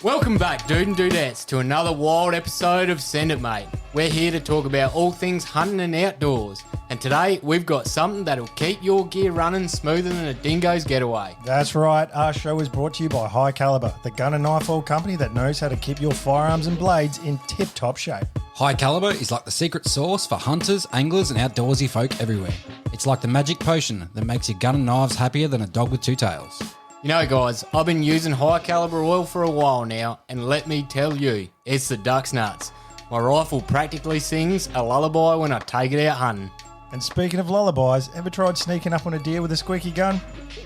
Welcome back, dude and dudettes, to another wild episode of Send It Mate. We're here to talk about all things hunting and outdoors. And today, we've got something that'll keep your gear running smoother than a dingo's getaway. That's right. Our show is brought to you by High Caliber, the gun and knife oil company that knows how to keep your firearms and blades in tip-top shape. High Caliber is like the secret sauce for hunters, anglers, and outdoorsy folk everywhere. It's like the magic potion that makes your gun and knives happier than a dog with two tails. You know, guys, I've been using High Caliber oil for a while now, and let me tell you, it's the duck's nuts. My rifle practically sings a lullaby when I take it out hunting. And speaking of lullabies, ever tried sneaking up on a deer with a squeaky gun?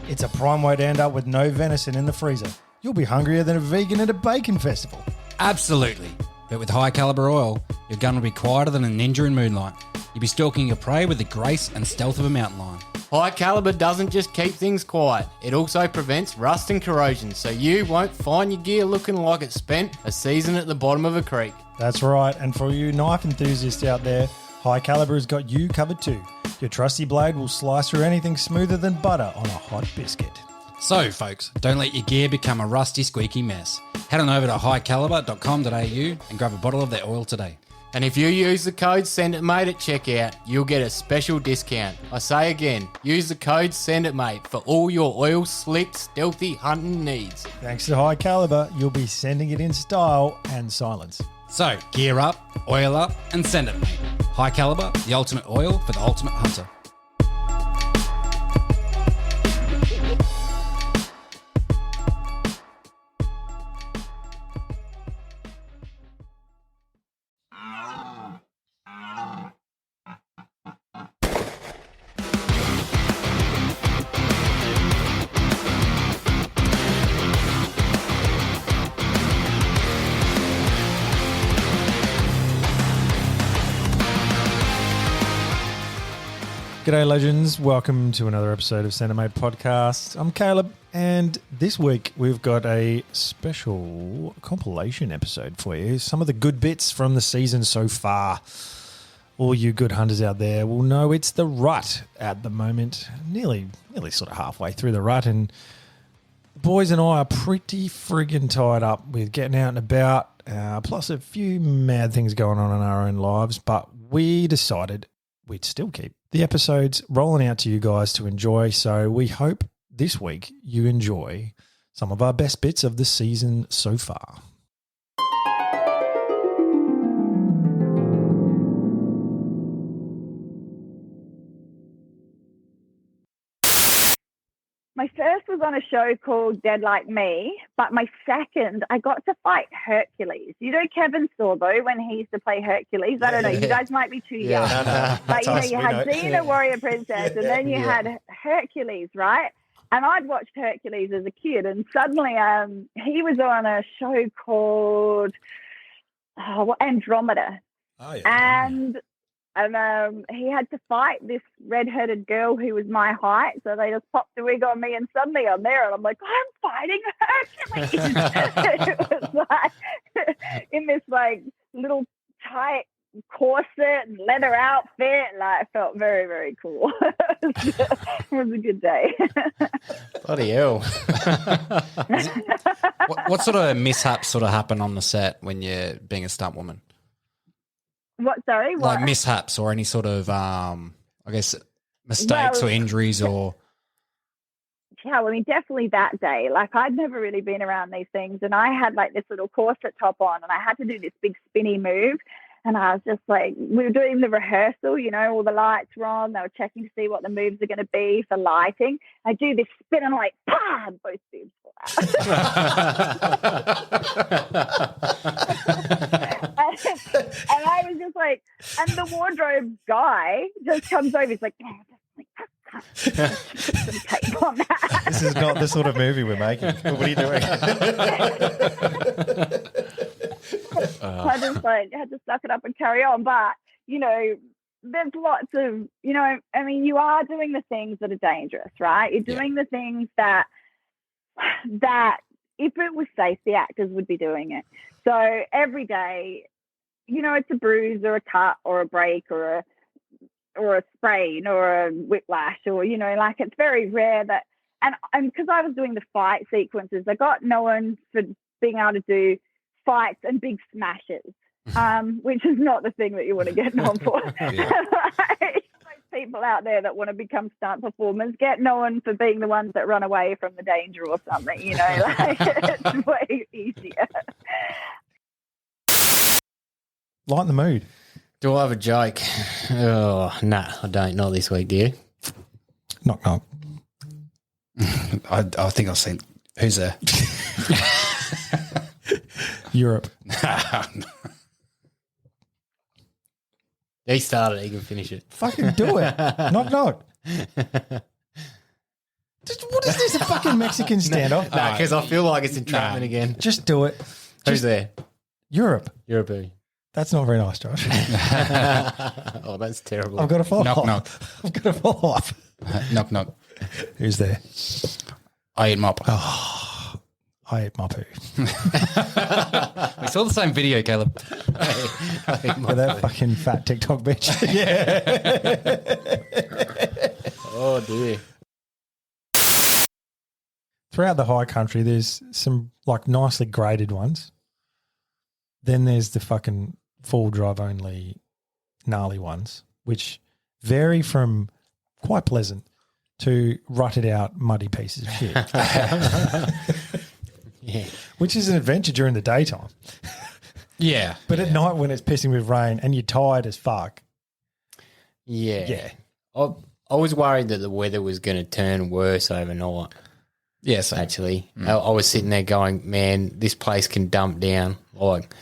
It's a prime way to end up with no venison in the freezer. You'll be hungrier than a vegan at a bacon festival. Absolutely. But with High Caliber oil, your gun will be quieter than a ninja in moonlight. You'll be stalking your prey with the grace and stealth of a mountain lion. High Caliber doesn't just keep things quiet, it also prevents rust and corrosion, so you won't find your gear looking like it spent a season at the bottom of a creek. That's right, and for you knife enthusiasts out there, High Caliber has got you covered too. Your trusty blade will slice through anything smoother than butter on a hot biscuit. So, folks, don't let your gear become a rusty, squeaky mess. Head on over to highcaliber.com.au and grab a bottle of their oil today. And if you use the code SENDITMATE at checkout, you'll get a special discount. I say again, use the code SENDITMATE for all your oil slick, stealthy hunting needs. Thanks to High Caliber, you'll be sending it in style and silence. So, gear up, oil up, and send it, mate. High Caliber, the ultimate oil for the ultimate hunter. G'day legends, welcome to another episode of Send It Mate Podcast. I'm Caleb, and this week we've got a special compilation episode for you. Some of the good bits from the season so far. All you good hunters out there will know it's the rut at the moment, nearly sort of halfway through the rut, and the boys and I are pretty friggin' tied up with getting out and about, plus a few mad things going on in our own lives, but we decided we'd still keep the episodes rolling out to you guys to enjoy. So we hope this week you enjoy some of our best bits of the season so far. My first was on a show called Dead Like Me, but my second, I got to fight Hercules. You know Kevin Sorbo when he used to play Hercules? I don't know. You guys might be too young. But, you had Xena, Warrior Princess, and then you had Hercules, right? And I'd watched Hercules as a kid, and suddenly he was on a show called Andromeda. Oh, yeah. And he had to fight this red-headed girl who was my height, so they just popped a wig on me, and suddenly I'm there, and I'm like, I'm fighting Hercules. It was like in this like little tight corset and leather outfit, and I felt very, very cool. It was a good day. Bloody hell. What sort of mishaps sort of happen on the set when you're being a stunt woman? What? Sorry? Like mishaps or any sort of, I guess, mistakes or injuries or... Yeah, well, I mean, definitely that day. Like, I'd never really been around these things, and I had, like, this little corset top on, and I had to do this big spinny move, and I was just like, we were doing the rehearsal, you know, all the lights were on, they were checking to see what the moves are going to be for lighting. I do this spin, and I'm like, pah, and both boobs fall out. And I was just like, and the wardrobe guy just comes over, he's like, yeah, just like, some tape on that. This is not the sort of movie we're making. What are you doing? I just like had to suck it up and carry on. But, you know, there's lots of, you know, I mean, you are doing the things that are dangerous, right? You're doing the things that if it was safe, the actors would be doing it. So every day, you know, it's a bruise or a cut or a break or a sprain or a whiplash, or, you know, like, it's very rare that, and because I was doing the fight sequences, I got known for being able to do fights and big smashes, which is not the thing that you want to get known for. People out there that want to become stunt performers get known for being the ones that run away from the danger or something, like it's way easier. Lighten the mood. Do I have a joke? Oh, nah, I don't. Not this week, do you? Knock, knock. I think I've seen. Who's there? Europe. He started. He can finish it. Fucking do it. Knock, knock. What is this, a fucking Mexican standoff? No, because I feel like it's entrapment again. Just do it. Who's there? Europe. Europe. That's not very nice, Josh. Oh, that's terrible. I've got to follow Knock, up. knock. I've got to follow up. Knock, knock. Who's there? I eat mop. Oh, I ate my poo. We saw the same video, Caleb. With that fucking fat TikTok bitch. Oh, dear. Throughout the high country, there's some like nicely graded ones. Then there's the fucking full drive only gnarly ones, which vary from quite pleasant to rutted out muddy pieces of shit. Yeah. Which is an adventure during the daytime. Yeah. But at night when it's pissing with rain and you're tired as fuck. Yeah. Yeah. I was worried that the weather was going to turn worse overnight. Yes, Actually. I was sitting there going, man, this place can dump down like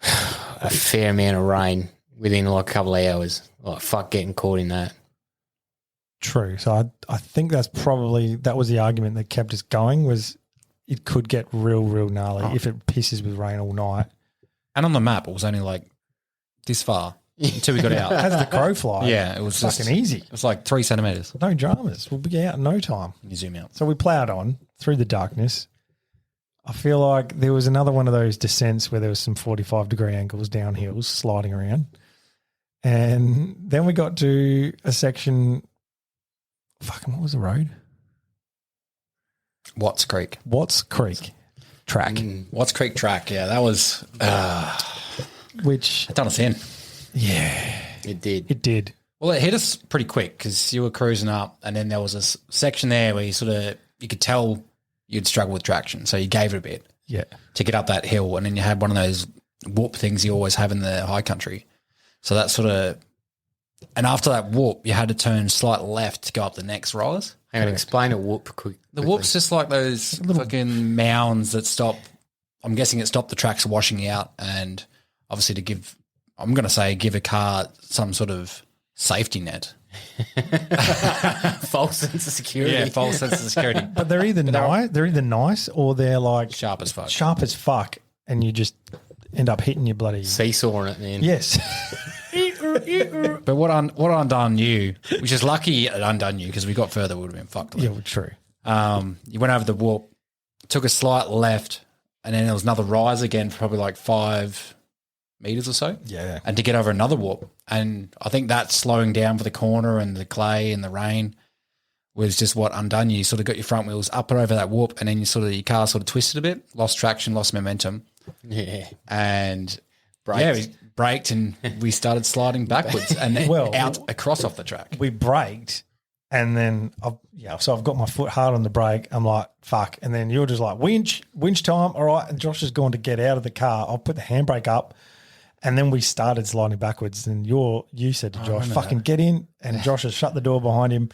a fair amount of rain within like a couple of hours. Like, fuck getting caught in that. True. So I think that was the argument that kept us going, was it could get real gnarly if it pisses with rain all night. And on the map, it was only like this far until we got out. As the crow flies. Yeah, it was fucking just easy. It was like 3 centimeters. No dramas. We'll be out in no time. You zoom out. So we ploughed on through the darkness. I feel like there was another one of those descents where there was some 45-degree angles down hills sliding around. And then we got to a section, fucking, what was the road? Watts Creek. Watts Creek track. Watts Creek track. Yeah, that was Which, it done us in. yeah, It did. it did. Well, it hit us pretty quick because you were cruising up, and then there was a section there where you could tell you'd struggle with traction, so you gave it a bit Yeah. to get up that hill, and then you had one of those whoop things you always have in the high country. So that and after that whoop, you had to turn slight left to go up the next rise. Hang on, explain a whoop quick. The whoop's just like those fucking mounds that stop. I'm guessing it stopped the tracks washing out, and obviously to give a car some sort of safety net. False sense of security. Yeah, false sense of security. But they're either nice or they're like Sharp as fuck, and you just end up hitting your bloody Seesawing it, man. Yes. But what undone you, which is lucky it undone you because we got further, we would have been fucked. Yeah, well, true. You went over the whoop, took a slight left, and then there was another rise again for probably like 5 meters or so. Yeah. And to get over another whoop. And I think that slowing down for the corner and the clay and the rain was just what undone you. You sort of got your front wheels up and over that whoop, and then your car sort of twisted a bit, lost traction, lost momentum. Yeah. And Braked. yeah, we braked and we started sliding backwards and then out across off the track. We braked, and then so I've got my foot hard on the brake. I'm like, fuck. And then you're just like, winch time. All right. And Josh has gone to get out of the car. I'll put the handbrake up. And then we started sliding backwards. And you said to Josh, fucking get in. And Josh has shut the door behind him.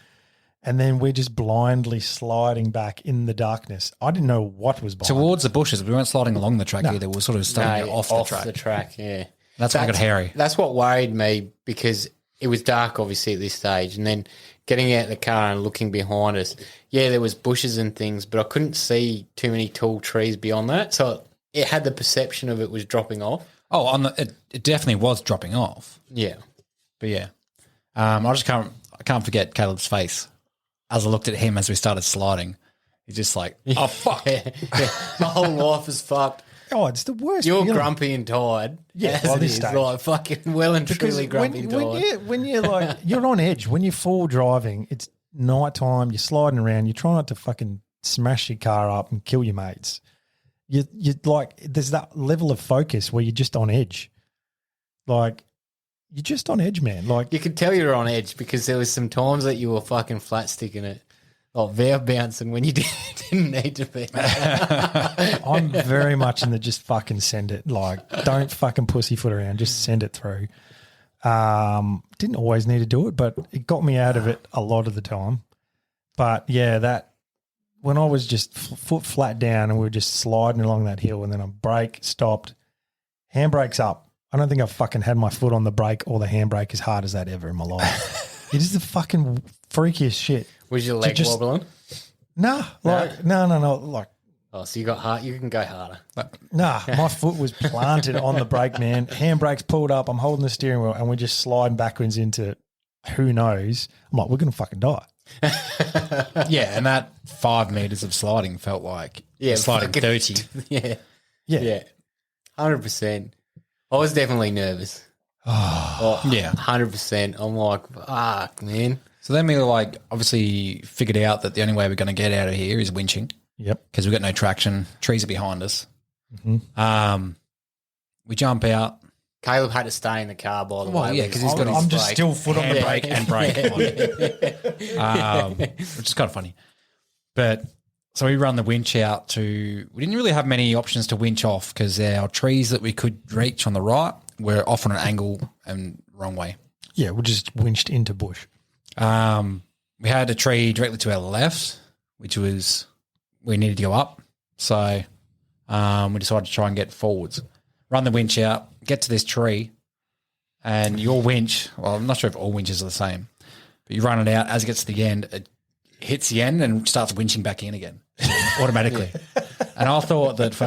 And then we're just blindly sliding back in the darkness. I didn't know what was behind. Towards the bushes. We weren't sliding along the track either. We were sort of staying off the track. Yeah. That's when I got hairy. That's what worried me, because it was dark, obviously, at this stage. And then getting out of the car and looking behind us, yeah, there was bushes and things, but I couldn't see too many tall trees beyond that. So it had the perception of it was dropping off. Oh, it definitely was dropping off. Yeah. But yeah. I can't forget Caleb's face as I looked at him as we started sliding. He's just like, oh, fuck. My whole life is fucked. Oh, it's the worst. You're feeling. grumpy and tired. Yeah, as by it this is, stage. like fucking well and truly grumpy and tired. When you're like, you're on edge. When you're full driving, it's night time, you're sliding around, you try not to fucking smash your car up and kill your mates. you like there's that level of focus where you're just on edge. Like you're just on edge, man. Like You could tell you were on edge because there was some times that you were fucking flat sticking it. Oh, valve bouncing when you didn't need to be. I'm very much in the just fucking send it. Like don't fucking pussyfoot around. Just send it through. Didn't always need to do it, but it got me out of it a lot of the time. But yeah, that when I was just foot flat down and we were just sliding along that hill and then a brake stopped, handbrake's up. I don't think I've fucking had my foot on the brake or the handbrake as hard as that ever in my life. It is the fucking freakiest shit. Was your leg wobbling? No. Like, oh, so you got hard. You can go harder. nah, my foot was planted on the brake, man. Handbrake's pulled up. I'm holding the steering wheel and we're just sliding backwards into who knows. I'm like, we're going to fucking die. Yeah, and that 5 meters of sliding felt like sliding 30. Yeah. 100%. I was definitely nervous. Oh, yeah, 100%. I'm like, fuck, man. So then we like obviously figured out that the only way we're going to get out of here is winching. Yep. Because we've got no traction. Trees are behind us. Mm-hmm. We jump out. Caleb had to stay in the car, by the way. Yeah, because he's got his I'm just brake, still foot on the brake and brake on, which is kind of funny. But so we run the winch out to. We didn't really have many options to winch off because our trees that we could reach on the right were off on an angle and wrong way. Yeah, we just winched into bush. We had a tree directly to our left, which was we needed to go up. So we decided to try and get forwards. Run the winch out, get to this tree, and your winch, well, I'm not sure if all winches are the same, but you run it out. As it gets to the end, it hits the end and starts winching back in again automatically. And I thought that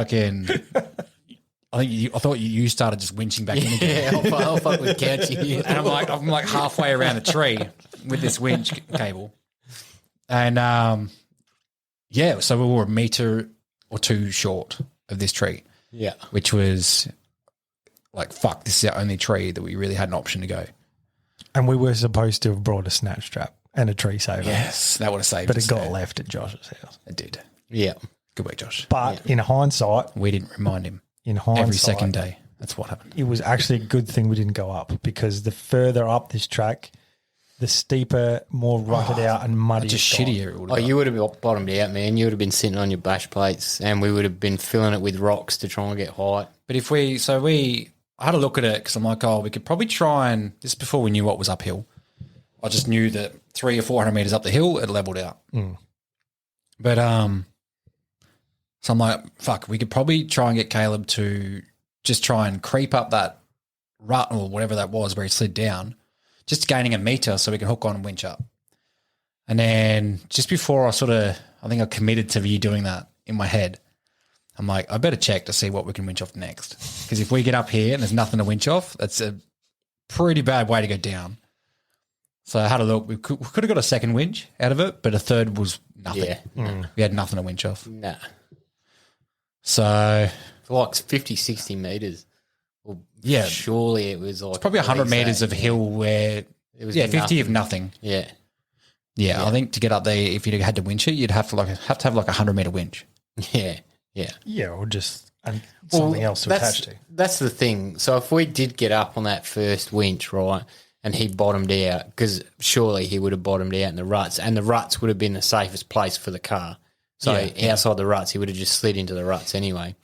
I thought you started just winching back in again. Yeah, I'll fuck with couching. And I'm like halfway around the tree with this winch cable. And so we were a meter or two short of this tree. Yeah. Which was like, fuck, this is our only tree that we really had an option to go. And we were supposed to have brought a snatch strap and a tree saver. Yes, that would have saved but us. It got left at Josh's house. It did. Yeah. Good work, Josh. But in hindsight, we didn't remind him. Every second day. That's what happened. It was actually a good thing we didn't go up because the further up this track, the steeper, more rutted out and muddy. Just shittier it would have got. You would have bottomed out, man. You would have been sitting on your bash plates and we would have been filling it with rocks to try and get height. But I had a look at it because I'm like, we could probably try and, this is before we knew what was uphill. I just knew that 300 or 400 meters up the hill, it leveled out. But, so I'm like, fuck, we could probably try and get Caleb to just try and creep up that rut or whatever that was where he slid down, just gaining a meter so we can hook on and winch up. And then just before I think I committed to you doing that in my head, I'm like, I better check to see what we can winch off next. Because if we get up here and there's nothing to winch off, that's a pretty bad way to go down. So I had a look. We could have got a second winch out of it, but a third was nothing. Yeah. We had nothing to winch off. Nah. So for like 50, 60 metres. Well, yeah. Surely it was like. It's probably 100 metres of hill where. It was 50 of nothing. Yeah. Yeah. I think to get up there, if you had to winch it, you'd have to have like a 100-metre winch. Yeah. Yeah. Yeah, or just something else to attach to. That's the thing. So if we did get up on that first winch, right, and he bottomed out, because surely he would have bottomed out in the ruts, and the ruts would have been the safest place for the car. So outside the ruts, he would have just slid into the ruts anyway.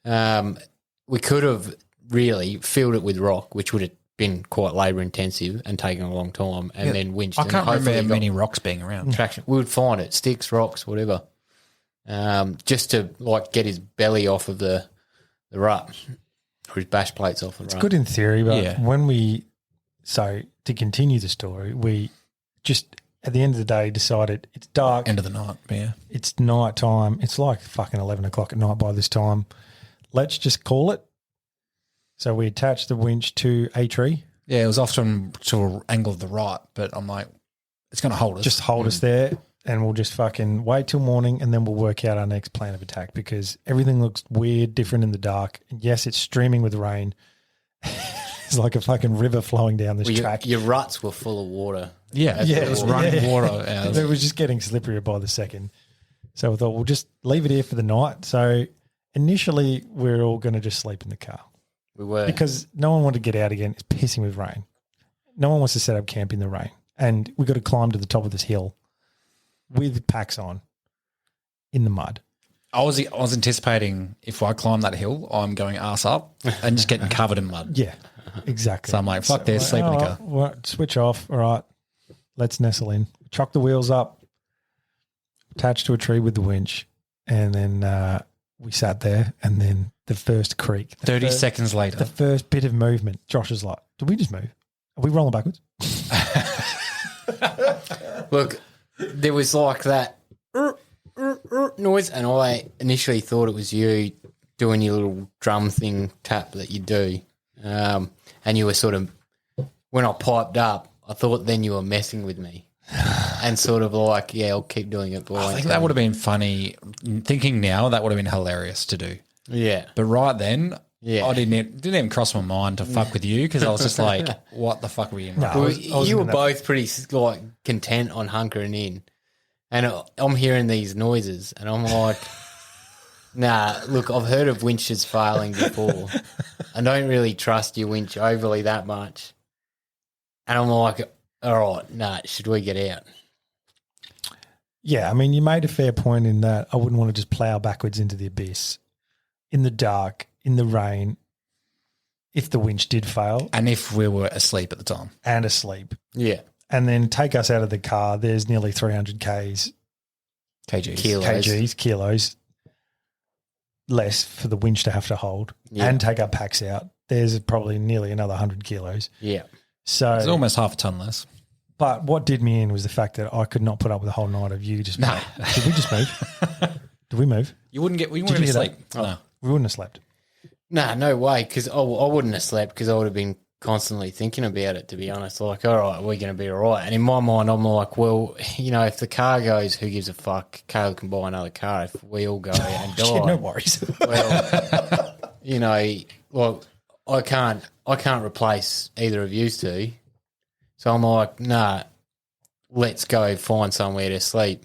We could have really filled it with rock, which would have been quite labour intensive and taken a long time, and then winched. I can't remember many rocks being around. Traction. We would find it, sticks, rocks, whatever. Just to like get his belly off of the rut or his bash plates off the rut. It's good in theory, but to continue the story, we just at the end of the day decided it's dark. End of the night, yeah. It's night time. It's like fucking 11 o'clock at night by this time. Let's just call it. So we attached the winch to a tree. Yeah, it was off to an angle of the right, but I'm like, it's going to hold us. Just hold us there. And we'll just fucking wait till morning and then we'll work out our next plan of attack because everything looks weird, different in the dark. And yes, it's streaming with rain. It's like a fucking river flowing down this track. Your ruts were full of water. Yeah, it was running water. It was just getting slipperier by the second. So we thought we'll just leave it here for the night. So initially we're all going to just sleep in the car. We were. Because no one wanted to get out again. It's pissing with rain. No one wants to set up camp in the rain. And we got to climb to the top of this hill with packs on in the mud. I was anticipating if I climb that hill, I'm going ass up and just getting covered in mud. Yeah, exactly. So I'm like, fuck this, sleep in the car. Well, switch off. All right, let's nestle in. Chuck the wheels up, attached to a tree with the winch, and then we sat there, and then the first creak. 30 seconds later. The first bit of movement, Josh is like, did we just move? Are we rolling backwards? Look, there was like that noise, and I initially thought it was you doing your little drum thing tap that you do. And you were sort of, when I piped up, I thought then you were messing with me. And sort of like, yeah, I'll keep doing it. I think that would have been funny. Thinking now, that would have been hilarious to do. Yeah. But right then, yeah, I didn't even cross my mind to fuck with you because I was just like, what the fuck were you in? No, you were both pretty like content on hunkering in. And I'm hearing these noises and I'm like, nah, look, I've heard of winches failing before. I don't really trust your winch overly that much. And I'm like, all right, nah, should we get out? Yeah, I mean, you made a fair point in that I wouldn't want to just plough backwards into the abyss in the dark, in the rain, if the winch did fail. And if we were asleep at the time. And asleep. Yeah. And then take us out of the car. There's nearly 300 kgs. Kilos less for the winch to have to hold and take our packs out. There's probably nearly another 100 kilos. Yeah. So it's almost half a ton less. But what did me in was the fact that I could not put up with a whole night of you just moving. Did we just move? Did we move? We wouldn't sleep. Oh, no. We wouldn't have slept. Nah, no way, because I wouldn't have slept because I would have been constantly thinking about it, to be honest. Like, all right, we're going to be all right. And in my mind, I'm like, well, you know, if the car goes, who gives a fuck? Caleb can buy another car if we all go out and die. Shit, no worries. Well, you know, well, I can't replace either of you two. So I'm like, nah, let's go find somewhere to sleep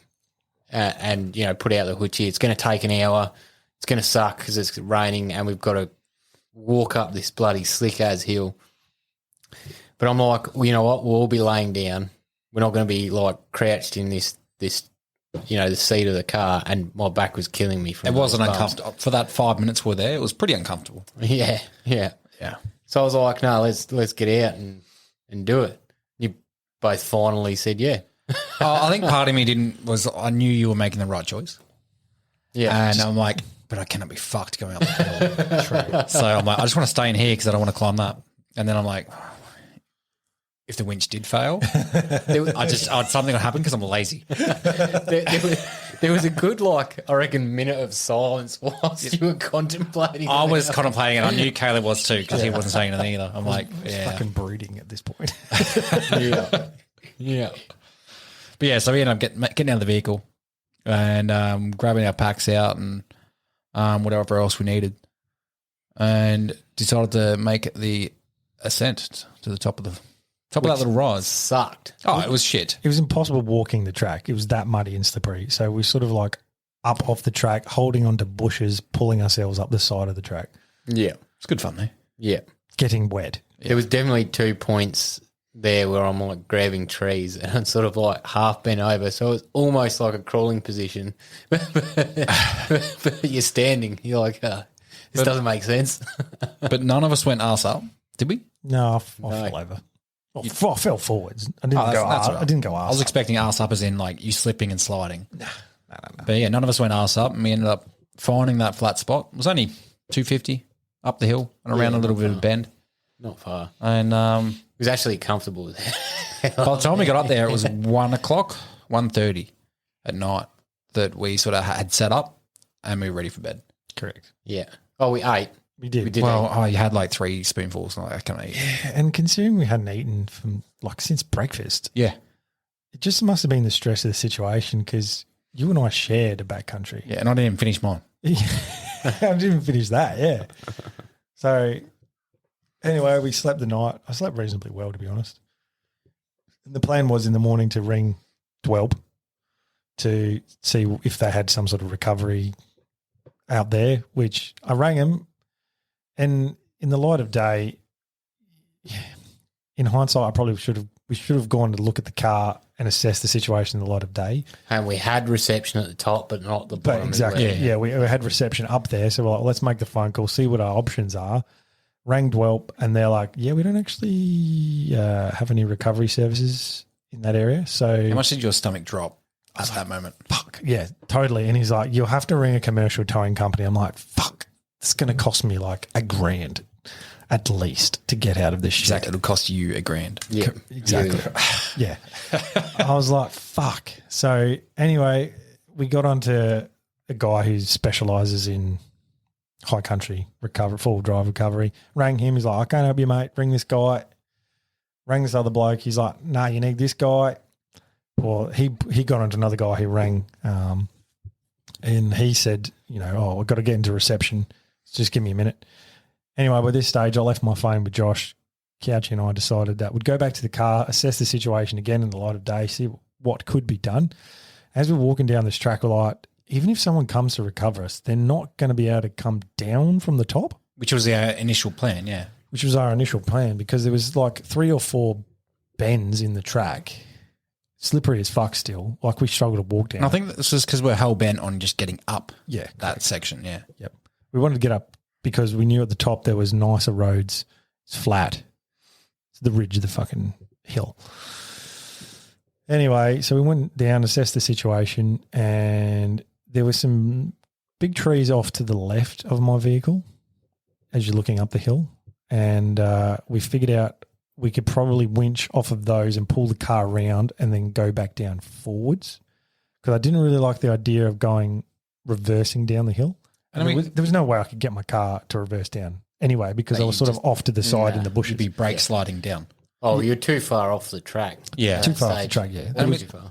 and, you know, put out the hoochie. It's going to take an hour. It's going to suck because it's raining and we've got to walk up this bloody slick-as hill. But I'm like, well, you know what? We'll all be laying down. We're not going to be, like, crouched in this, you know, the seat of the car, and my back was killing me. It wasn't uncomfortable. For that 5 minutes we're there, it was pretty uncomfortable. Yeah. So I was like, no, let's get out and do it. You both finally said yeah. I think part of me I knew you were making the right choice. Yeah. And I'm like, but I cannot be fucked going up the hill. So I'm like, I just want to stay in here because I don't want to climb that. And then I'm like, if the winch did fail, something would happen because I'm lazy. There was a good, like, I reckon, minute of silence whilst you were contemplating. I was contemplating it. I knew Caleb was too because he wasn't saying anything either. I'm like, yeah. Fucking brooding at this point. Yeah. But yeah, so we ended up getting out of the vehicle and grabbing our packs out and whatever else we needed, and decided to make the ascent to the top of that little rise. Sucked. Oh, it was shit. It was impossible walking the track. It was that muddy and slippery. So we sort of like up off the track, holding onto bushes, pulling ourselves up the side of the track. Yeah. It's good fun though. Yeah. Getting wet. Yeah. There was definitely 2 points there where I'm like grabbing trees and I'm sort of like half bent over. So it's almost like a crawling position. But you're standing. You're like, this doesn't make sense. But none of us went arse up, did we? No, I fell over. I fell forwards. I didn't go that's arse. right. I didn't go arse. I was expecting arse up as in like you slipping and sliding. No. But yeah, none of us went arse up, and we ended up finding that flat spot. It was only 250 up the hill and around a little bit of a bend. Not far. And it was actually comfortable there. By the time we got up there, it was 1 o'clock, 1:30 at night that we sort of had set up and we were ready for bed. Correct. Yeah. Oh, we ate. We did. Well, you had like 3 spoonfuls. Like, I can't eat. Yeah, and considering we hadn't eaten since breakfast. Yeah. It just must have been the stress of the situation because you and I shared a backcountry. Yeah, and I didn't even finish mine. I didn't even finish that, yeah. So anyway, we slept the night. I slept reasonably well, to be honest. And the plan was in the morning to ring Dwelp to see if they had some sort of recovery out there, which I rang him, and in the light of day, in hindsight, we should have gone to look at the car and assess the situation in the light of day. And we had reception at the top, but not the bottom. Exactly. Yeah, we had reception up there. So we're like, let's make the phone call, see what our options are. Rang Dwelp, and they're like, yeah, we don't actually have any recovery services in that area. So how much did your stomach drop at that moment? Fuck, yeah, totally. And he's like, you'll have to ring a commercial towing company. I'm like, fuck, it's going to cost me like $1,000 at least to get out of this shit. Exactly. It'll cost you $1,000. Yeah, exactly. Yeah. I was like, fuck. So anyway, we got onto a guy who specialises in high country recovery, full drive recovery. Rang him. He's like, I can't help you, mate. Ring this guy. Rang this other bloke. He's like, nah, you need this guy. Well, he got onto another guy who rang, and he said, I've got to get into reception. Just give me a minute. Anyway, by this stage, I left my phone with Josh. Couchy and I decided that we'd go back to the car, assess the situation again in the light of day, see what could be done. As we're walking down this track, we're like, even if someone comes to recover us, they're not going to be able to come down from the top. Which was our initial plan, yeah. Which was our initial plan, because there was like 3 or 4 bends in the track, slippery as fuck still. Like we struggled to walk down. And I think this was because we're hell bent on just getting up that correct. section, yeah. Yep. We wanted to get up because we knew at the top there was nicer roads. It's flat. It's the ridge of the fucking hill. Anyway, so we went down, assessed the situation, and there were some big trees off to the left of my vehicle as you're looking up the hill. And we figured out we could probably winch off of those and pull the car around and then go back down forwards, because I didn't really like the idea of reversing down the hill. And there was no way I could get my car to reverse down anyway, because I was sort of off to the side in the bushes. You'd be brake sliding down. Oh, you're too far off the track. Yeah. Too far off the track, yeah.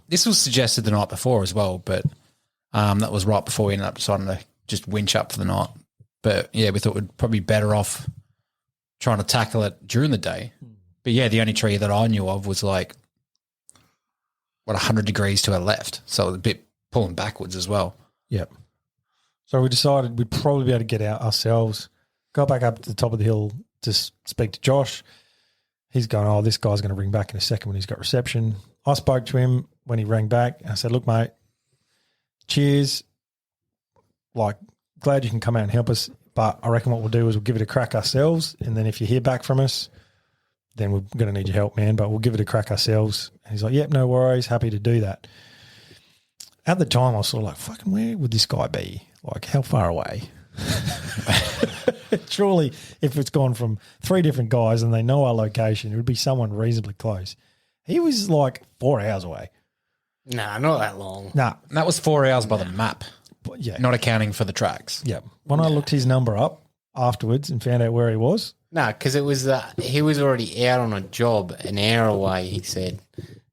This was suggested the night before as well, but that was right before we ended up deciding to just winch up for the night. But, yeah, we thought we'd probably be better off trying to tackle it during the day. But, yeah, the only tree that I knew of was like, 100 degrees to our left. So it was a bit pulling backwards as well. Yep. So we decided we'd probably be able to get out ourselves, go back up to the top of the hill to speak to Josh. He's going, this guy's going to ring back in a second when he's got reception. I spoke to him when he rang back. I said, look, mate, cheers. Like, glad you can come out and help us, but I reckon what we'll do is we'll give it a crack ourselves, and then if you hear back from us, then we're going to need your help, man, but we'll give it a crack ourselves. And he's like, yep, no worries, happy to do that. At the time, I was sort of like, fucking where would this guy be? Like, how far away? Surely, if it's gone from 3 different guys and they know our location, it would be someone reasonably close. He was like 4 hours away. Nah, not that long. Nah. And that was 4 hours by the map, yeah, not accounting for the tracks. Yeah. When I looked his number up afterwards and found out where he was. No, because it was he was already out on a job an hour away, he said.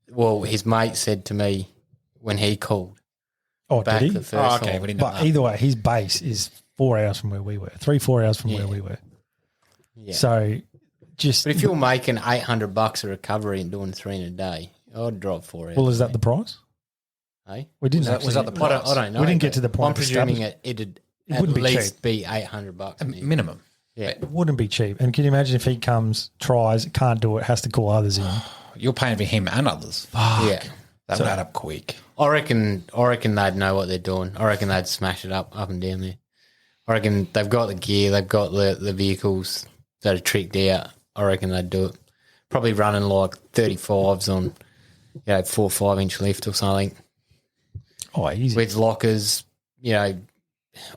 Well, his mate said to me when he called. Oh, back did he? the first okay. time. We didn't know But that. either way, his base is 4 hours from where we were. 3-4 hours from where we were. Yeah. So just. But if you're making $800 a recovery and doing 3 in a day, I'd drop 4 hours. Well, is that the price? Hey? We didn't. Was that the price? I don't know. We didn't get to the point. I'm of presuming establishing- it'd wouldn't at be least cheap. be $800 maybe. Minimum. Yeah. It wouldn't be cheap. And can you imagine if he comes, tries, can't do it, has to call others in? You're paying for him and others. Yeah. That would add up quick. I reckon they'd know what they're doing. I reckon they'd smash it up and down there. I reckon they've got the gear, they've got the vehicles that are tricked out. I reckon they'd do it. Probably running like 35s on, 4 or 5 inch lift or something. Oh, easy. With lockers,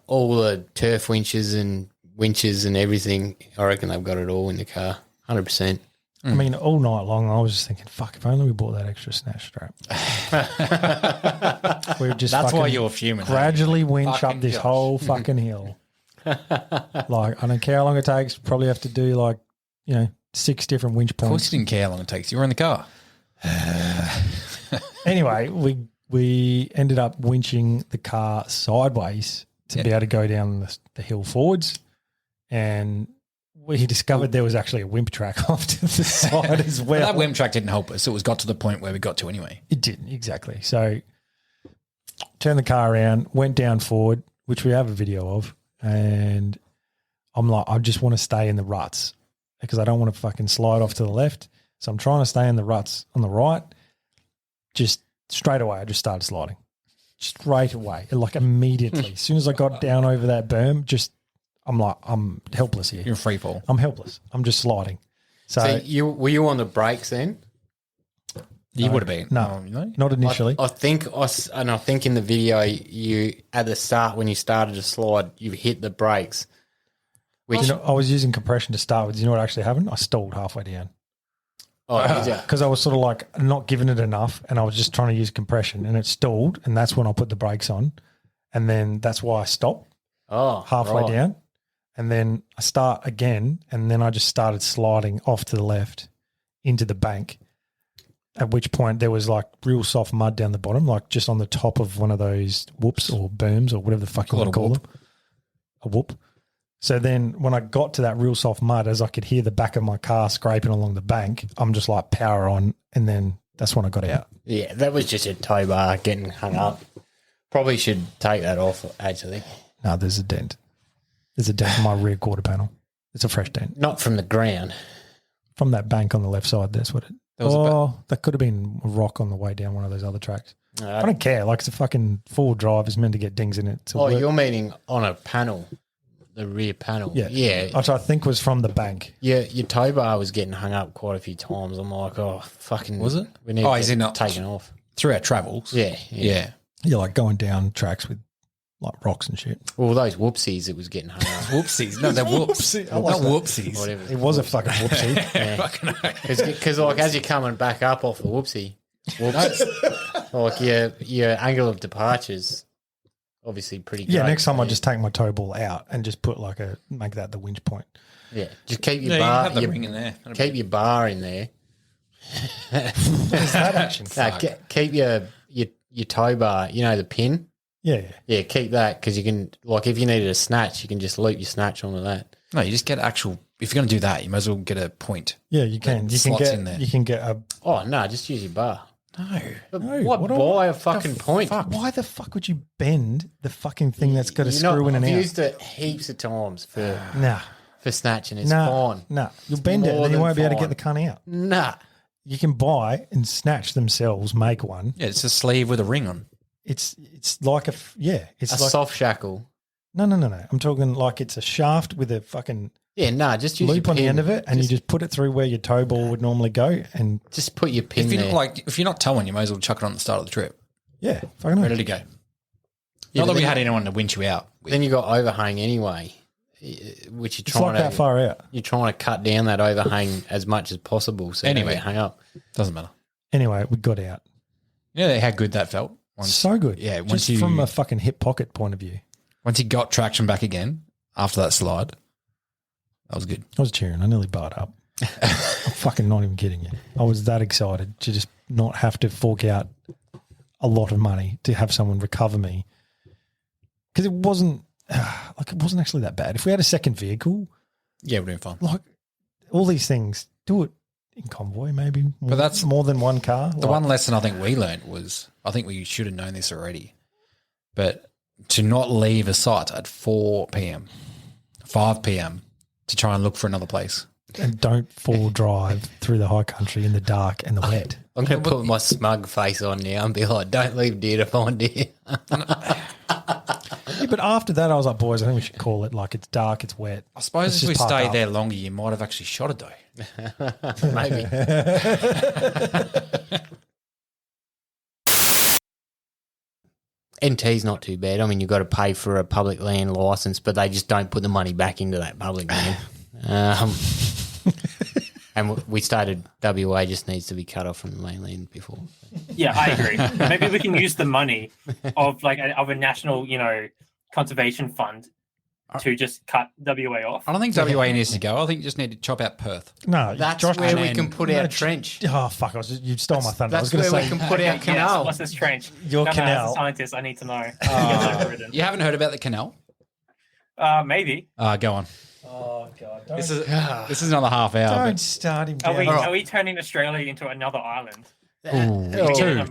all the turf winches and everything. I reckon they've got it all in the car, 100%. I mean, all night long, I was just thinking, fuck, if only we bought that extra snatch strap. We would just That's why fucking you're fuming. gradually winch Fucking up this Josh. whole fucking hill. Like, I don't care how long it takes. Probably have to do 6 different winch Of course points. you didn't care how long it takes. You were in the car. Anyway, we ended up winching the car sideways to be able to go down the hill forwards, and we discovered there was actually a wimp track off to the side as well. But that wimp track didn't help us. It was got to the point where we got to anyway. It didn't, exactly. So turned the car around, went down forward. which we have a video of, and I'm like, I just want to stay in the ruts because I don't want to fucking slide off to the left. So I'm trying to stay in the ruts on the right. Just straight away, I just started sliding. Straight away, like immediately. As soon as I got down over that berm, I'm like, I'm helpless here. You're in free fall. I'm helpless. I'm just sliding. So were you on the brakes then? You would have been. No, not initially. I think in the video you at the start when you started to slide, you hit the brakes. Which I was using compression to start with. Do you know what actually happened? I stalled halfway down. Because I was sort of like not giving it enough, and I was just trying to use compression, and it stalled, and that's when I put the brakes on, and then that's why I stopped. Halfway down, and then I start again, and then I just started sliding off to the left into the bank. At which point there was like real soft mud down the bottom, like just on the top of one of those whoops or berms or whatever the fuck you want to call them. A whoop. So then when I got to that real soft mud, as I could hear the back of my car scraping along the bank, I'm just like power on, and then that's when I got out. Yeah, that was just a tow bar getting hung up. Probably should take that off, actually. No, there's a dent. There's a dent in my rear quarter panel. It's a fresh dent. Not from the ground. From that bank on the left side, that's what it... that could have been a rock on the way down one of those other tracks. I don't care. Like, it's a fucking four-wheel drive. It's meant to get dings in it. You're meaning on a panel, the rear panel. Yeah. Which I think was from the bank. Yeah, your tow bar was getting hung up quite a few times. I'm like, fucking... Was it? We need to get taken off. Through our travels? Yeah. You're like going down tracks with like rocks and shit. Well, those whoopsies, it was getting hung up. Whoopsies? No, they're whoops. I like not whoopsies. Whatever. It was a fucking whoopsie. Because like as you're coming back up off the whoopsie, like your angle of departure's obviously pretty great. Yeah, next time I just take my tow ball out and just put make that the winch point. Yeah, just keep your bar. You have the ring in there. Keep your bar in there. Is that action? Keep your tow bar. You know the pin. Yeah. Keep that because you can if you needed a snatch, you can just loop your snatch onto that. No, you just get actual. If you're going to do that, you might as well get a point. Yeah, you can. You can get in there. You can get a. Oh no, just use your bar. No. What? Why a fucking point? Why the fuck would you bend the fucking thing that's got a screw in and out? I've used it heaps of times for snatching. It's fine. Nah, you'll bend it and then you won't be able to get the cunt out. Nah. You can buy and snatch themselves, make one. Yeah, it's a sleeve with a ring on. It's like it's a like soft shackle. No. I'm talking like it's a shaft with a fucking just use loop your on pin. the end of it, and you just put it through where your tow ball would normally go, and just put your pin there. If you're not towing, you may as well chuck it on the start of the trip. Yeah, fucking ready to go. Not that we had anyone to winch you out with. Then you got overhang anyway, which you're trying that far out. You're trying to cut down that overhang as much as possible. So anyway, hang up. Doesn't matter. Anyway, we got out. Yeah, how good that felt. So good. Yeah, just from a fucking hip pocket point of view. Once you got traction back again after that slide, that was good. I was cheering. I nearly barred up. I'm fucking not even kidding you. I was that excited to just not have to fork out a lot of money to have someone recover me. Because it wasn't actually that bad. If we had a second vehicle, yeah, we're doing fine. Like all these things, do it in convoy, maybe. But that's more than one car. The one lesson I think we learned was, I think we should have known this already, but to not leave a site at 4 p.m., 5 p.m. to try and look for another place. And don't four-wheel drive through the high country in the dark and the wet. I'm going to put my smug face on now and be like, don't leave deer to find deer. Yeah, but after that, I was like, boys, I think we should call it like it's dark, it's wet. I suppose if we stayed there longer, you might have actually shot a doe. Maybe. NT's not too bad. I mean, you've got to pay for a public land licence, but they just don't put the money back into that public land. And we started, WA just needs to be cut off from the mainland before. Yeah, I agree. Maybe we can use the money of a national, conservation fund to just cut WA off. I don't think WA needs to go. I think you just need to chop out Perth. No, that's where we can put our trench. Oh, fuck. You stole my thunder. That's where we can put our canal. Yes, what's this trench? Your canal. As a scientist, I need to know. You haven't heard about the canal? Maybe. Go on. Oh, God. This is another half hour. Don't start him down. Are we turning Australia into another island?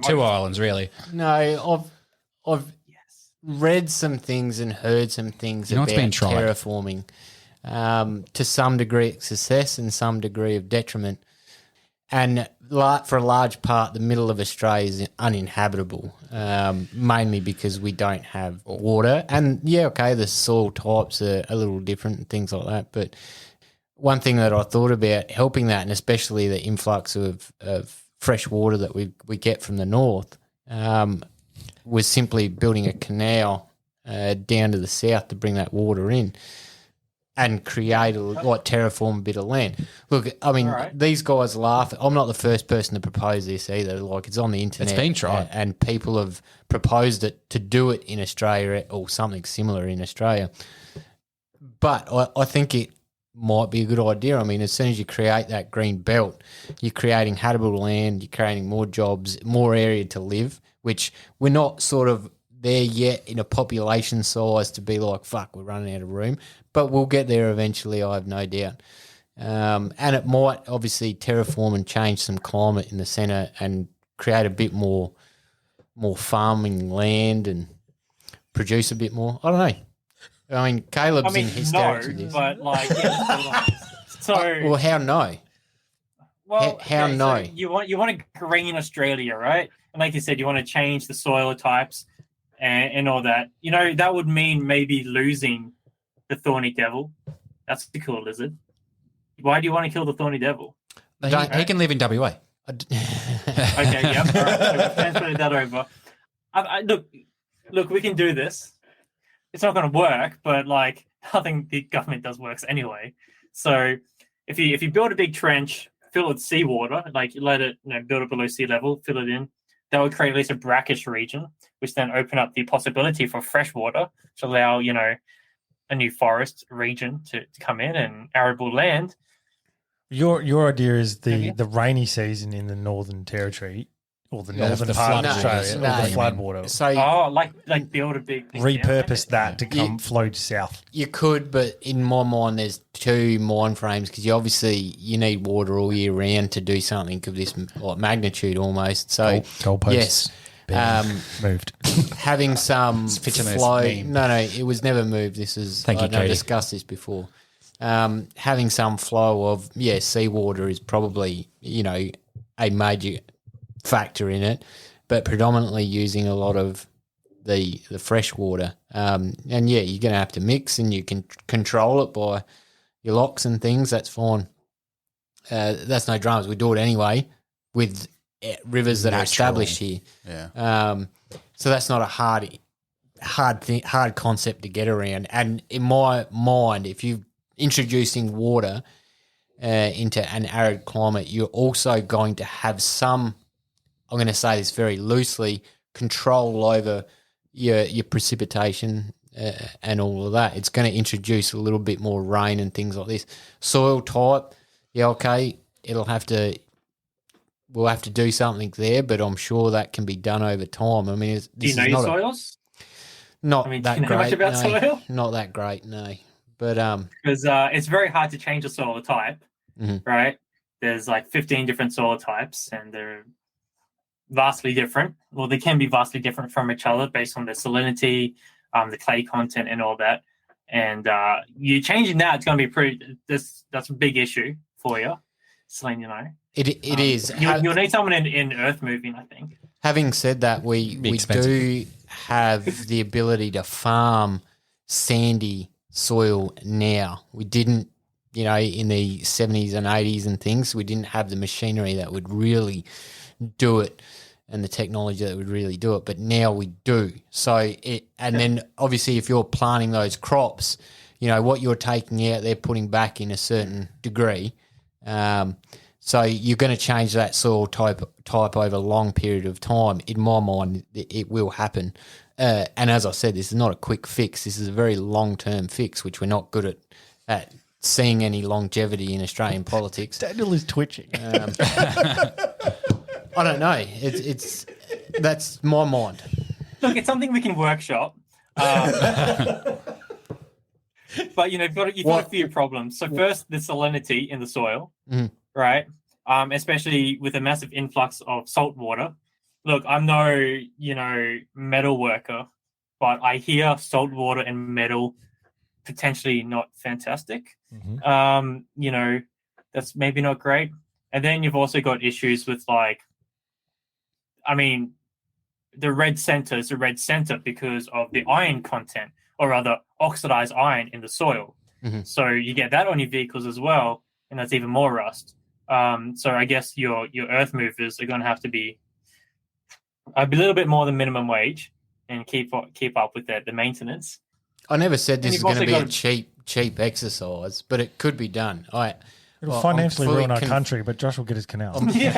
Two islands, really. No, I've Yes. read some things and heard some things what's about been tried? terraforming. To some degree of success and some degree of detriment. And for a large part, the middle of Australia is uninhabitable, mainly because we don't have water. And, yeah, okay, the soil types are a little different and things like that. But one thing that I thought about helping that, and especially the influx of fresh water that we get from the north, was simply building a canal down to the south to bring that water in and create terraform a bit of land. Look, I mean, these guys laugh. I'm not the first person to propose this either. Like, it's on the internet. It's been tried. And people have proposed it to do it in Australia or something similar in Australia. But I think it might be a good idea. I mean, as soon as you create that green belt, you're creating habitable land, you're creating more jobs, more area to live, which we're not sort of there yet in a population size to be like, fuck, we're running out of room. But we'll get there eventually, I have no doubt. And it might obviously terraform and change some climate in the centre and create a bit more farming land and produce a bit more. I don't know. I mean, Caleb's in hysterics with this. But like, yeah, so well, how no? Well, how okay, no? So you want to green Australia, right? And like you said, you want to change the soil types and all that. You know, that would mean maybe losing the thorny devil. That's the cool lizard. Why do you want to kill the thorny devil? He can live in WA. Okay, yeah. All right, so we've transferred that over. Look, we can do this. It's not going to work, but like nothing the government does works anyway. So if you build a big trench, fill it with seawater, like you let it build it below sea level, fill it in, that would create at least a brackish region, which then open up the possibility for fresh water to allow a new forest region to come in and arable land. Your idea is the rainy season in the Northern Territory or the northern part of Australia, or the floodwater. So like build a big thing repurpose that to flow south. You could, but in my mind, there's two mind frames because you need water all year round to do something of this magnitude almost. So goalposts. Yes, moved. Having some flow. No, it was never moved. This is I've discussed this before. Having some flow of seawater is probably a major factor in it, but predominantly using a lot of the fresh water. And you're going to have to mix, and you can control it by your locks and things. That's fine. That's no dramas. We do it anyway with rivers that are established here. Yeah. So that's not a hard concept to get around. And in my mind, if you're introducing water into an arid climate, you're also going to have some, I'm going to say this very loosely, control over your precipitation and all of that. It's going to introduce a little bit more rain and things like this. Soil type, we'll have to do something there, but I'm sure that can be done over time. I mean, do you know your soils? Not that great. Do you know much about soil? Not that great, no. But because it's very hard to change a soil type, right? There's like 15 different soil types, and they're vastly different. Well, they can be vastly different from each other based on the salinity, the clay content, and all that. And you changing that, it's going to be that's a big issue for you. Just letting you know. It is. You'll need someone in earth moving, I think. Having said that, we do have the ability to farm sandy soil now. We didn't, in the 70s and 80s and things, we didn't have the machinery that would really do it and the technology that would really do it, but now we do. Then obviously if you're planting those crops, what you're taking out, they're putting back in a certain degree. So you're going to change that soil type over a long period of time. In my mind, it will happen. And as I said, this is not a quick fix. This is a very long-term fix, which we're not good at seeing any longevity in Australian politics. Daniel is twitching. I don't know. That's my mind. Look, it's something we can workshop. But you've got a few problems. So first, the salinity in the soil, right? Especially with a massive influx of salt water. Look, I'm no, metal worker, but I hear salt water and metal potentially not fantastic. Mhm. That's maybe not great. And then you've also got issues with the red center is the red center because of the iron content, or rather oxidized iron in the soil. Mhm. So you get that on your vehicles as well, and that's even more rust. So I guess your earth movers are going to have to be a little bit more than minimum wage and keep up with the maintenance. I never said this And is you've going to also be a got- cheap exercise, but it could be done. It'll I'm financially fully ruin our country, but Josh will get his canal. Yeah,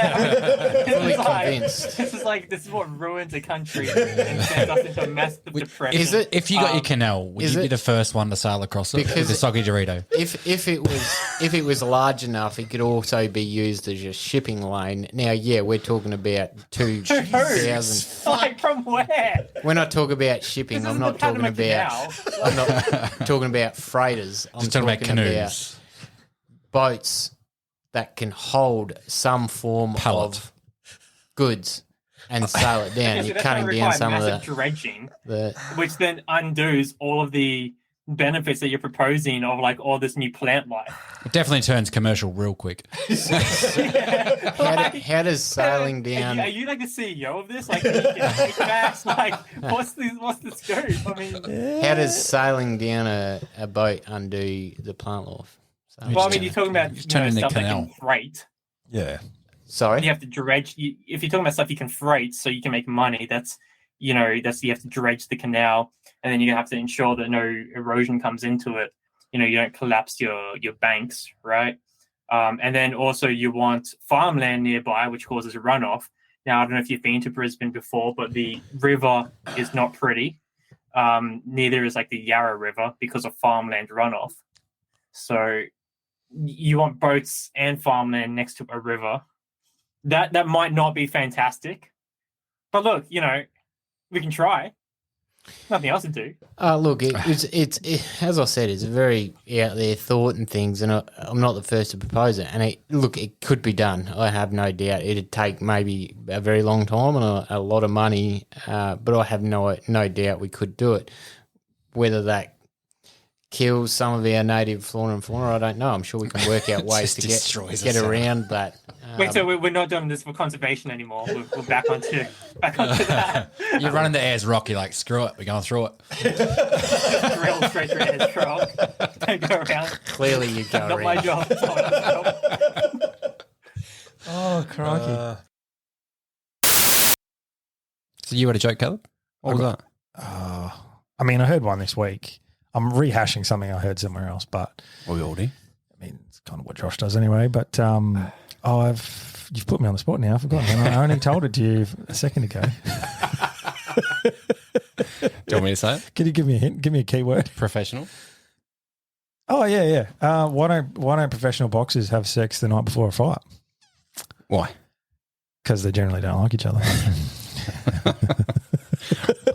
fully It's convinced. this is what ruins a country and sends us into a massive depression. Is it? If you got your canal, would is you be it- the first one to sail across it Because- with the soggy Dorito? If it was large enough, it could also be used as a shipping lane. Now, yeah, we're talking about 2,000. Like from where? When I talk about shipping, This I'm isn't not the talking Panama about. Canal. I'm not talking about freighters. I'm Just talking about canoes. boats that can hold some form Pallet. of goods and sail it down. Okay, so You're that's cutting gonna down require some of massive dredging, the which then undoes all of the benefits that you're proposing of all this new plant life. It definitely turns commercial real quick. how does sailing down? Are you like the CEO of this? Like, Max, what's the scoop? I mean, How does sailing down a boat undo the plant life? well, I mean, you're talking about turn in the stuff that canal. can freight. Yeah. Sorry. You have to dredge. If you're talking about stuff you can freight, so you can make money. That's you have to dredge the canal, and then you have to ensure that no erosion comes into it. You don't collapse your banks, right? And then also you want farmland nearby, which causes runoff. Now, I don't know if you've been to Brisbane before, but the river is not pretty. Neither is the Yarra River because of farmland runoff. So you want boats and farmland next to a river. That might not be fantastic. But look, we can try. Nothing else to do. Look, it's as I said, it's a very out there thought and things, and I'm not the first to propose it. And it could be done. I have no doubt. It'd take maybe a very long time and a lot of money, but I have no doubt we could do it. Whether that kills some of our native flora and fauna, I don't know. I'm sure we can work out ways to get around that. Wait, so we're not doing this for conservation anymore. We're back onto that. You're running the airs rocky, screw it, we're going through it. Drill straight through his truck. Don't go around. Clearly, you go Not around. my job. It's someone else's job. Oh, crikey. So you had a joke, Caleb? What was that? I heard one this week. I'm rehashing something I heard somewhere else, but We all do. it's kind of what Josh does anyway. But you've put me on the spot now. I've forgotten. I only told it to you a second ago. Do you want me to say it? Can you give me a hint? Give me a keyword. Professional. Oh yeah. Why don't professional boxers have sex the night before a fight? Why? Because they generally don't like each other.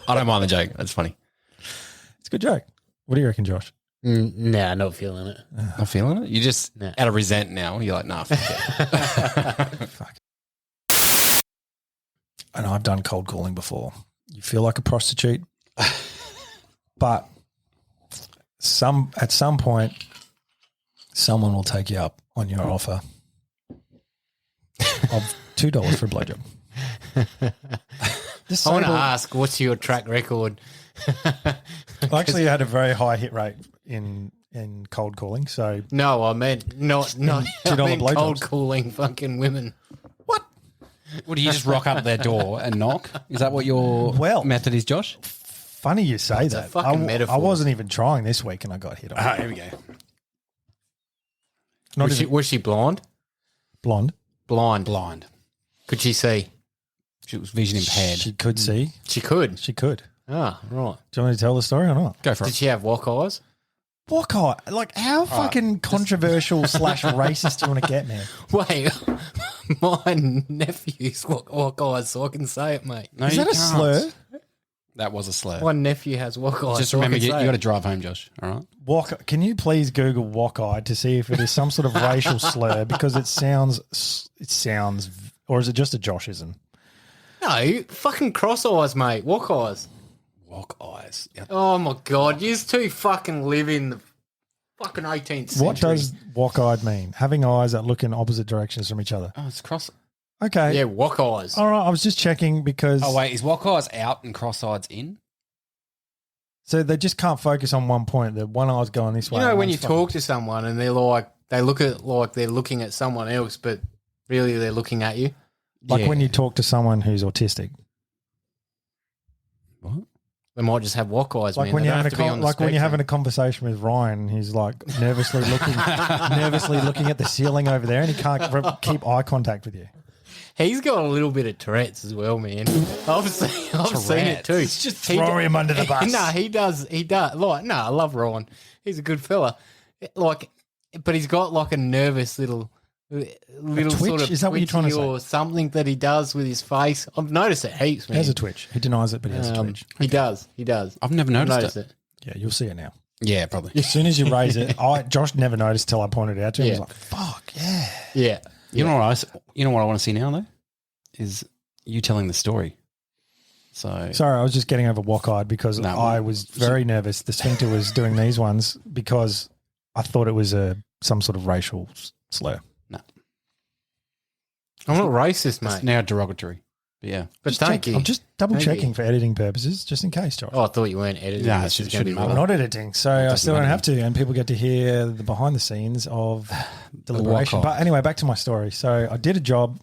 I don't mind the joke. That's funny. It's a good joke. What do you reckon, Josh? Nah, not feeling it. Not feeling it? You're just Nah. out of resent now. You're like, nah, fuck it. Fuck. And I've done cold calling before. You feel like a prostitute, but at some point, someone will take you up on your offer of $2 for a blowjob. I want to ask, what's your track record? I actually had a very high hit rate in cold calling. So No, I meant not. I $2 meant blowjobs. cold calling fucking women. What, do you just rock up their door and knock? Is that what your method is, Josh? funny you say It's a that. fucking metaphor. I wasn't even trying this week and I got hit on. Here we go. Not Was even she blonde? blonde. Blind. Could she see? She was vision impaired. She could see. She could. She could. Ah, right. Do you want me to tell the story or not? Go for Did it. she have walk eyes? What kind? Like, how fucking controversial / racist do you want to get, man? Wait, my nephew's walk eyes, so I can say it, mate. No, Is you that a can't. slur? That was a slur. My nephew has walk eyes. Just so I remember, can you say got to it. drive home, Josh. All right. Can you please Google walk-eyed to see if it is some sort of racial slur? Because it sounds, or is it just a Joshism? No, fucking cross eyes, mate. Walk eyes. Lock eyes. Yep. Oh my God, you two fucking live in the fucking 18th century. What does walk-eyed mean? Having eyes that look in opposite directions from each other. Oh, it's cross. Okay. Yeah, walk eyes. All right, I was just checking because... Oh, wait. Is walk eyes out and cross eyes in? So they just can't focus on one point. The one eye's going this way. You know, and when you one's fucking- talk to someone and they look at like they're looking at someone else, but really they're looking at you. Like Yeah. when you talk to someone who's autistic. What? They might just have walk eyes. Like man. when They you're don't having have to be on the when you're having a spectrum. conversation with Ryan, he's like nervously looking at the ceiling over there, and he can't keep eye contact with you. He's got a little bit of Tourette's as well, man. I've seen it too. Let's just throw him under the bus. No, he does. Like, no, I love Ryan. He's a good fella. Like, but he's got like a nervous little twitch? sort of Is that what you're trying to twitchy say? or something that he does with his face. I've noticed it heaps, He man. has a twitch. He denies it, but he has a twitch. He does. He does. I've never noticed it. Yeah, you'll see it now. Yeah, probably. As soon as you raise it, Josh never noticed till I pointed it out to him. Yeah. He was like, "Fuck yeah!" Yeah. You know what I want to see now though is you telling the story. So Sorry, I was just getting over walk-eyed because No, I was very nervous. The sphincter was doing these ones because I thought it was some sort of racial slur. no, I'm not racist, it's mate. now derogatory. But yeah, But thank you. I'm just double Thank checking you. for editing purposes, just in case, Josh. Oh, I thought you weren't editing. Nah, This it is gonna be shouldn't I'm raw. not editing, so I doesn't still don't matter. have to, and people get to hear the behind the scenes of deliberation. walk-off. But anyway, back to my story. So I did a job.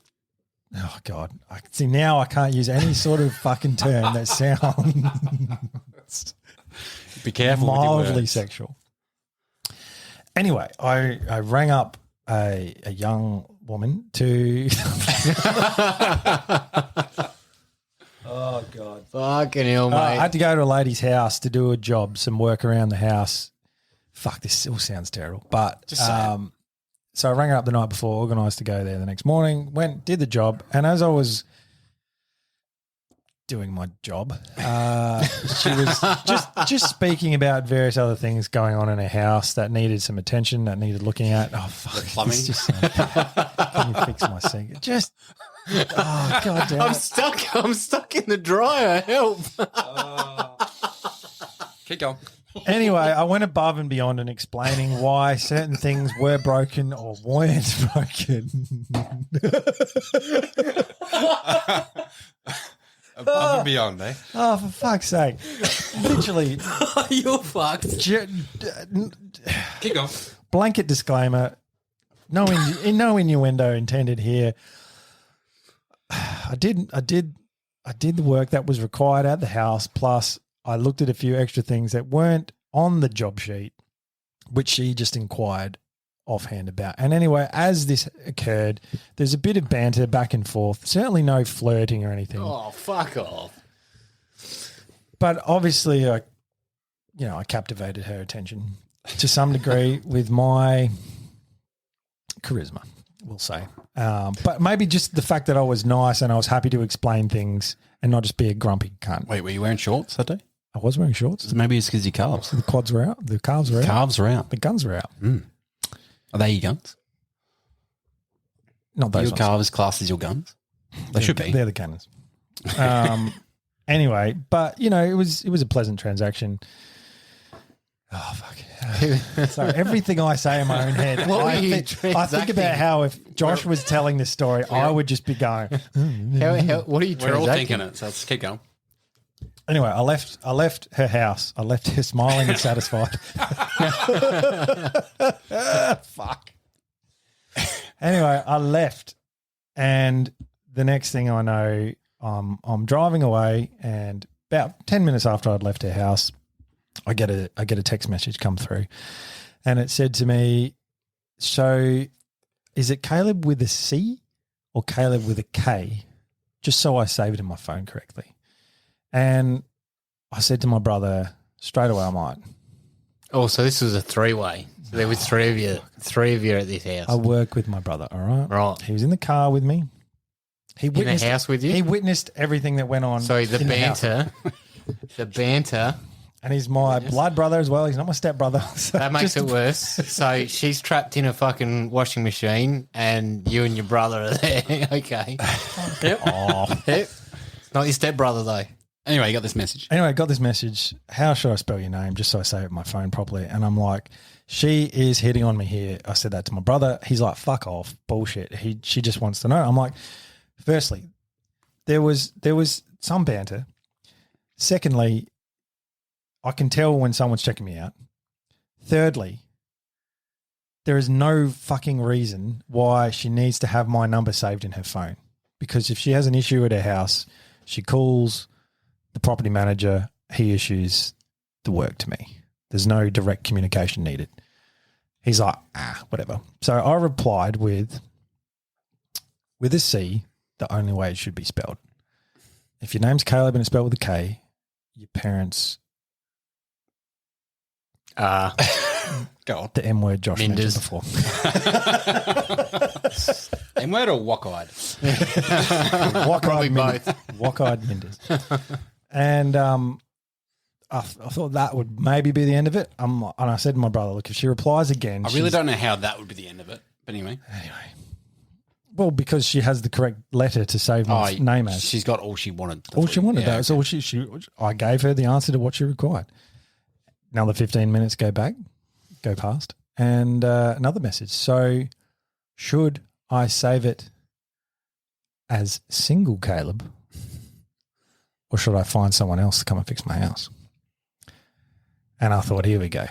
Oh God! I see now. I can't use any sort of fucking term that sounds be careful. with your mildly words. sexual. Anyway, I rang up a young woman to. Oh God! Fucking hell, mate. I had to go to a lady's house to do a job, some work around the house. Fuck, this still sounds terrible. But so I rang her up the night before, organised to go there the next morning, went, did the job, and as I was doing my job, she was just speaking about various other things going on in her house that needed some attention, that needed looking at. Oh fuck, plumbing? this just sounds bad. Can you fix my sink? Just oh God damn I'm it. stuck in the dryer. Help. Keep going. Anyway, I went above and beyond in explaining why certain things were broken or weren't broken. Above and beyond, eh? Oh, for fuck's sake. Literally, You're fucked. Keep going. blanket disclaimer, no innuendo intended here. I did the work that was required at the house, plus I looked at a few extra things that weren't on the job sheet, which she just inquired offhand about. And anyway, as this occurred, there's a bit of banter back and forth, certainly no flirting or anything. Oh, fuck off. But obviously, I captivated her attention to some degree with my charisma, we'll say. But maybe just the fact that I was nice and I was happy to explain things and not just be a grumpy cunt. Wait, were you wearing shorts that day? I was wearing shorts. Maybe it's because your calves. The quads were out. The calves were out. Calves are out. The guns were out. Are they your guns? Not those Your ones. calves classed as your guns? They should be. They're the cannons. Anyway, but it was a pleasant transaction. Oh fuck! So everything I say in my own head, What were I you think transacting? about how if Josh was telling this story, I would just be going. What are you We're all transacting? thinking it, so let's keep going. Anyway, I left her house. I left her smiling and satisfied. Fuck. Anyway, I left, and the next thing I know, I'm driving away, and about 10 minutes after I'd left her house, I get a text message come through, and it said to me, "So, is it Caleb with a C or Caleb with a K?" Just so I save it in my phone correctly. And I said to my brother straight away, I'm like, Oh, so this was a three-way. So there was three of you at this house. I work with my brother, all right? Right. He was in the car with me. He In the house with you? He witnessed everything that went on. So the in the house. banter, And he's my blood brother as well. He's not my stepbrother. So that makes just- it worse. So she's trapped in a fucking washing machine and you and your brother are there. Okay. Yep. Oh, Yep. Not your stepbrother though. Anyway, you got this message. Anyway, I got this message. How should I spell your name? Just so I save it on my phone properly. And I'm like, she is hitting on me here. I said that to my brother. He's like, fuck off. Bullshit. She just wants to know. I'm like, firstly, there was some banter. Secondly, I can tell when someone's checking me out. Thirdly, there is no fucking reason why she needs to have my number saved in her phone. Because if she has an issue at her house, she calls the property manager, he issues the work to me. There's no direct communication needed. He's like, whatever. So I replied with a C, the only way it should be spelled. If your name's Caleb and it's spelled with a K, your parents Go on. the M word Josh mentioned Minders. before. M-word or wok-eyed? Probably both. Wok-eyed Minders. And I thought that would maybe be the end of it. And I said to my brother, look, if she replies again. I really don't know how that would be the end of it. But anyway. Well, because she has the correct letter to save my name as. She's got all she wanted. All she wanted. Yeah, That's all I gave her the answer to what she required. Another 15 minutes go past, and another message. So should I save it as single Caleb, or should I find someone else to come and fix my house? And I thought, here we go.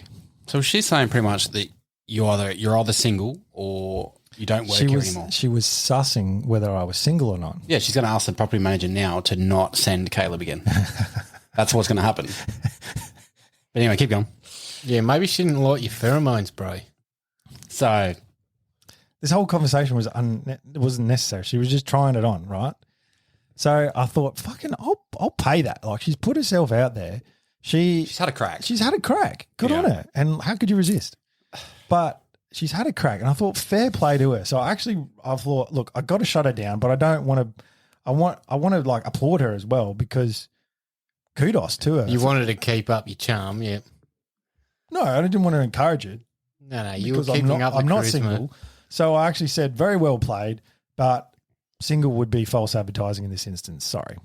So she's saying pretty much that you're either single or you don't work here anymore. She was sussing whether I was single or not. Yeah, she's going to ask the property manager now to not send Caleb again. That's what's going to happen. But anyway, keep going. Yeah, maybe she didn't like your pheromones, bro. So this whole conversation wasn't necessary. She was just trying it on, right? So I thought, fucking, I'll pay that. Like, she's put herself out there. she's had a crack. She's had a crack. Good on her. And how could you resist? But she's had a crack, and I thought fair play to her. So I thought, look, I got to shut her down, but I don't want to. I want to like applaud her as well, because kudos to her. You wanted to keep up your charm, yeah. No, I didn't want to encourage it. No, you were Because keeping up the I'm not charisma. single. So I actually said, very well played, but single would be false advertising in this instance. Sorry.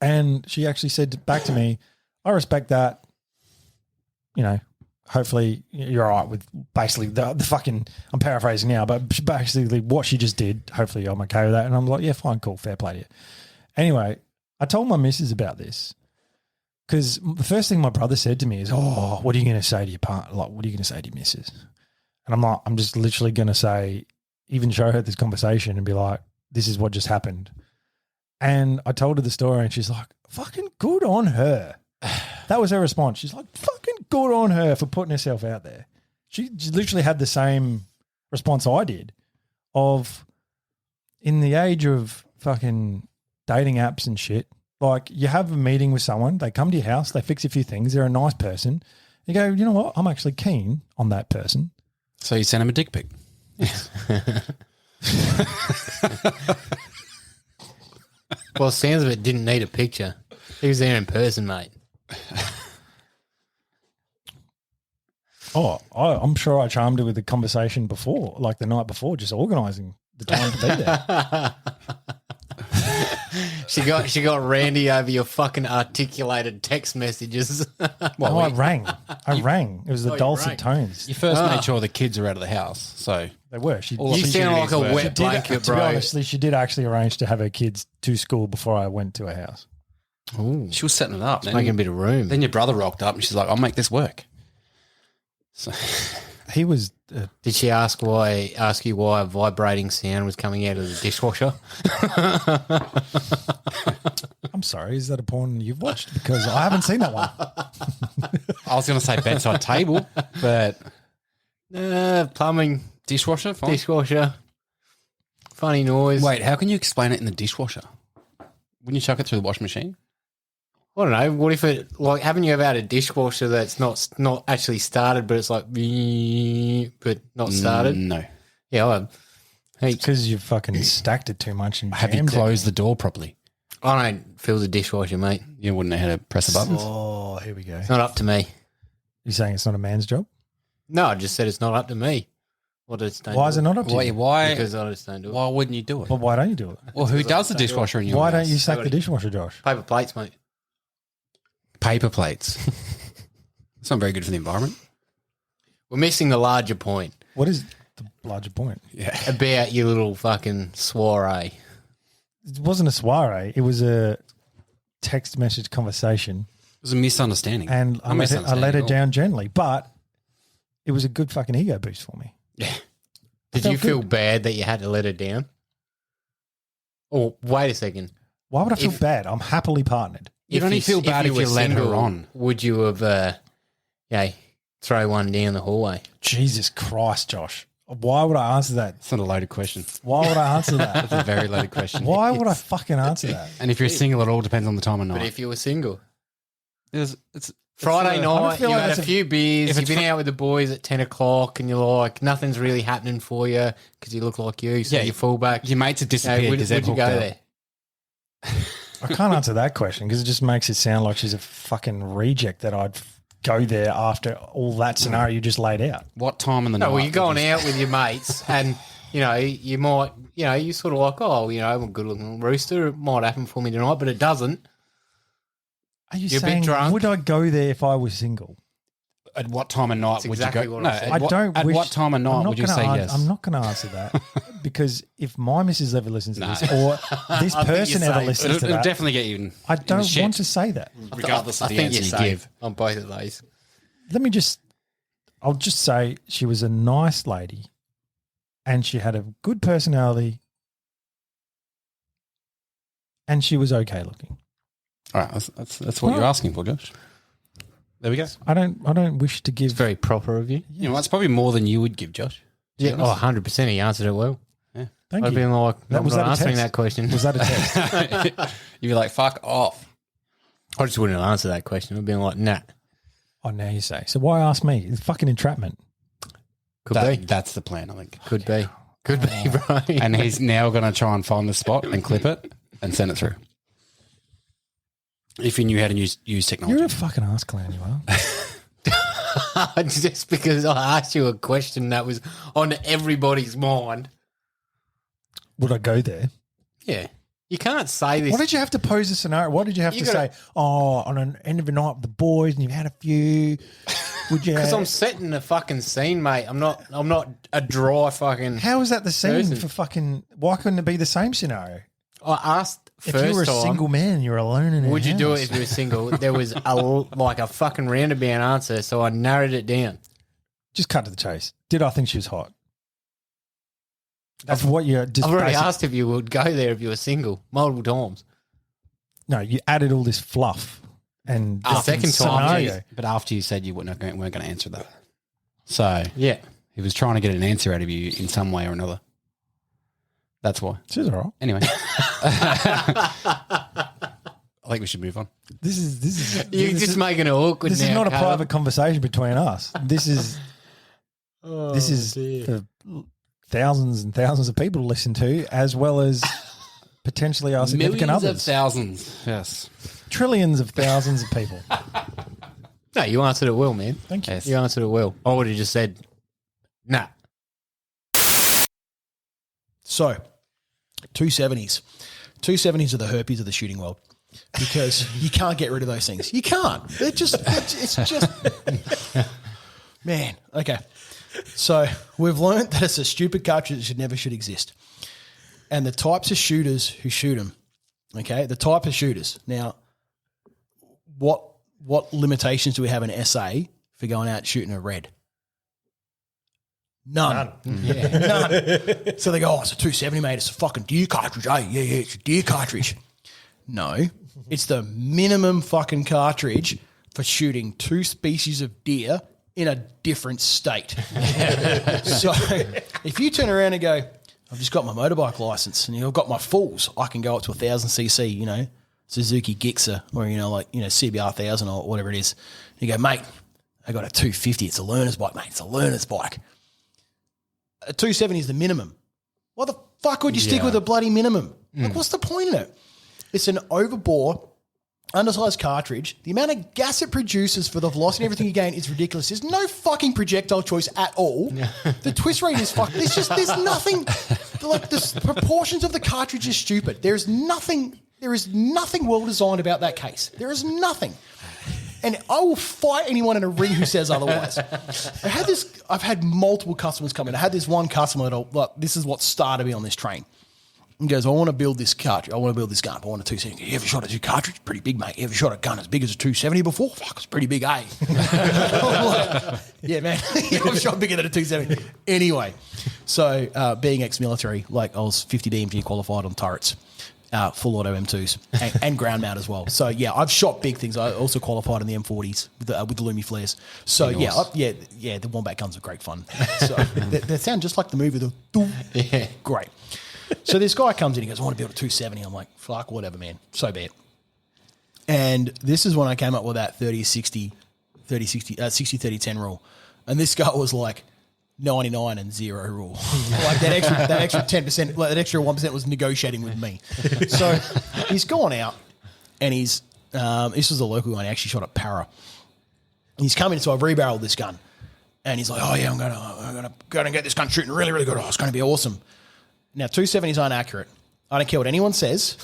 And she actually said back to me, I respect that. You know, hopefully you're all right with basically the fucking, I'm paraphrasing now, but basically what she just did. Hopefully I'm okay with that. And I'm like, yeah, fine, cool, fair play to you. Anyway, I told my missus about this, because the first thing my brother said to me is, oh, what are you going to say to your partner? Like, what are you going to say to your missus? And I'm like, I'm just literally going to say, even show her this conversation and be like, this is what just happened. And I told her the story, and she's like, fucking good on her. That was her response. She's like, fucking good on her for putting herself out there. She literally had the same response I did of, in the age of fucking dating apps and shit, like, you have a meeting with someone, they come to your house, they fix a few things, they're a nice person. You go, you know what? I'm actually keen on that person. So you sent him a dick pic. Well, sounds of it didn't need a picture. He was there in person, mate. Oh, I'm sure I charmed her with the conversation before, like the night before, just organising the time to be there. She got randy over your fucking articulated text messages. Well, I rang. It was the you rang. dulcet tones. You first made sure the kids are out of the house. So They were. You sound like a wet blanket, To be bro. honest, she did actually arrange to have her kids to school before I went to her house. Ooh, she was setting it up. making a bit of room. Then your brother rocked up and she's like, I'll make this work. So He was. Did she ask you why a vibrating sound was coming out of the dishwasher? I'm sorry. Is that a porn you've watched? Because I haven't seen that one. I was going to say bedside table, but Plumbing, dishwasher, fine. dishwasher, funny noise. Wait, how can you explain it in the dishwasher? Wouldn't you chuck it through the washing machine? I don't know. What if it, like, haven't you ever had a dishwasher that's not actually started, but it's like, but not started? No. Yeah, I have. Hey, Because you fucking stacked it too much and Have you jammed it. closed the door properly? I don't fill the dishwasher, mate. You wouldn't know how to press the buttons? Oh, here we go. It's not up to me. You're saying it's not a man's job? No, I just said it's not up to me. Well, just don't Why do is it not up to you? Why? Because I just don't do it. Why wouldn't you do it? Well, why don't you do it? Well, who does the dishwasher in your Why house? don't you sack the dishwasher, Josh? Paper plates, mate. paper plates. It's not very good for the environment. We're missing the larger point What is the larger point? Yeah. about your little fucking soiree. It wasn't a soiree. It was a text message conversation, It was a misunderstanding. and I let her down gently, but it was a good fucking ego boost for me. Yeah. Did you feel bad that you had to let her down? Or wait a second. Why would I feel bad? I'm happily partnered. You'd only feel bad if you were let her single, on. Would you have, throw one down the hallway? Jesus Christ, Josh. Why would I answer that? It's not a loaded question. Why would I answer that? It's a very loaded question. Why would I fucking answer that? And if you're single, it all depends on the time of night. But if you were single, It's Friday I don't night, feel you like had that's a a- few beers, if you've it's been fr- out with the boys at 10 o'clock and you're like, nothing's really happening for you because you look like you, so Yeah, you fall back. your mates have disappeared would because you they've go hooked up. there? I can't answer that question because it just makes it sound like she's a fucking reject that I'd go there after all that scenario you just laid out. What time in the night? No, well, you're would going you- out with your mates and, you might, you sort of like, I'm a good looking rooster. It might happen for me tonight, but it doesn't. Are you You're a bit saying, drunk. would I go there if I was single? At what time of night That's would exactly you go? what No, I said. at I what, don't at wish, what time of I'm night not would you gonna say an- yes? I'm not going to answer that because if my missus ever listens to this or this I think person you're ever safe. listens to It'll that, definitely get you in I the don't shit, want to say that. regardless of the I think answer you're you safe give. on both of those. I'll just say she was a nice lady and she had a good personality and she was okay looking. All right, that's what you're asking for, Josh. There we go. I don't wish to give. It's very proper of you. You know, that's probably more than you would give, Josh. Yeah, 100%. He answered it well. Thank I've you. been like, I'm Was not that a answering text? that question. Was that a text? You'd be like, fuck off. I just wouldn't have answered that question. I've been like, nah. Oh, now you say. So why ask me? It's fucking entrapment. Could be. That's the plan, I think. Could be. Could be, bro. And he's now going to try and find the spot and clip it and send it through. If you knew how to use technology. You're a fucking ass clown, you are. Just because I asked you a question that was on everybody's mind. Would I go there? Yeah. You can't say this. Why did you have to pose a scenario? Why did you have You to gotta- say, on an end of the night with the boys and you've had a few? Would you? Because I'm setting the fucking scene, mate. I'm not a dry fucking. How is that the scene person. for fucking? Why couldn't it be the same scenario? I asked If first you were a time, single man, you're alone in a would you do house. it if you were single? There was a fucking roundabout answer, so I narrowed it down. Just cut to the chase. Did I think she was hot? That's what you're just I've already basic- asked if you would go there if you were single multiple times. No, you added all this fluff and The second time, scenario. But after you said you weren't going to answer that. So Yeah. he was trying to get an answer out of you in some way or another. That's why. She's all right. Anyway. I think we should move on. This is You're this just is, making it awkward this now. is not a Caleb. private conversation between us. This is Oh, this is dear. for thousands and thousands of people to listen to, as well as potentially our significant Millions of others. thousands. Yes. Trillions of thousands of people. No, you answered it well, man. Thank you. Yes. You answered it well. I would have just said, nah. So, 270s. 270s are the herpes of the shooting world because you can't get rid of those things. You can't. It's just, man. Okay. So, we've learned that it's a stupid cartridge that never should exist. And the types of shooters who shoot them, okay, the type of shooters. Now, what limitations do we have in SA for going out shooting a red? None. None. So they go, it's a 270, mate. It's a fucking deer cartridge. Hey, yeah, it's a deer cartridge. No, it's the minimum fucking cartridge for shooting two species of deer in a different state. So if you turn around and go, I've just got my motorbike license and I've got my fulls, I can go up to 1,000cc, Suzuki Gixxer or, CBR 1000 or whatever it is. And you go, mate, I got a 250. It's a learner's bike, mate. It's a learner's bike. A 270 is the minimum. Why the fuck would you stick with a bloody minimum? Like, what's the point in it? It's an overbore, undersized cartridge. The amount of gas it produces for the velocity and everything you gain is ridiculous. There's no fucking projectile choice at all. The twist rate is fucked. There's nothing. Like, the proportions of the cartridge is stupid. There is nothing well designed about that case. There is nothing. And I will fight anyone in a ring who says otherwise. I've had multiple customers come in. I had this one customer this is what started me on this train. He goes, I want to build this cartridge. I want to build this gun. I want a 270. You ever shot a cartridge? Pretty big, mate. You ever shot a gun as big as a 270 before? Fuck, it's pretty big, eh? I'm like, yeah, man. I've shot bigger than a 270. Anyway, so being ex-military, like I was 50 DMG qualified on turrets, full auto M2s, and ground mount as well. So yeah, I've shot big things. I also qualified in the M40s with the Lumi flares. So yeah, the Wombat guns are great fun. So they sound just like the movie. Yeah. Great. So this guy comes in, he goes, I want to build a 270. I'm like, fuck, whatever, man. So bad. And this is when I came up with that 60-30-10 rule. And this guy was like 99 and 0 rule. Like that extra 10%, like that extra 1% was negotiating with me. So he's gone out and this was a local guy, and he actually shot at Para. And he's come in, so I've rebarreled this gun. And he's like, oh yeah, I'm gonna go and get this gun shooting really, really good. Oh, it's gonna be awesome. Now, 270s aren't accurate. I don't care what anyone says,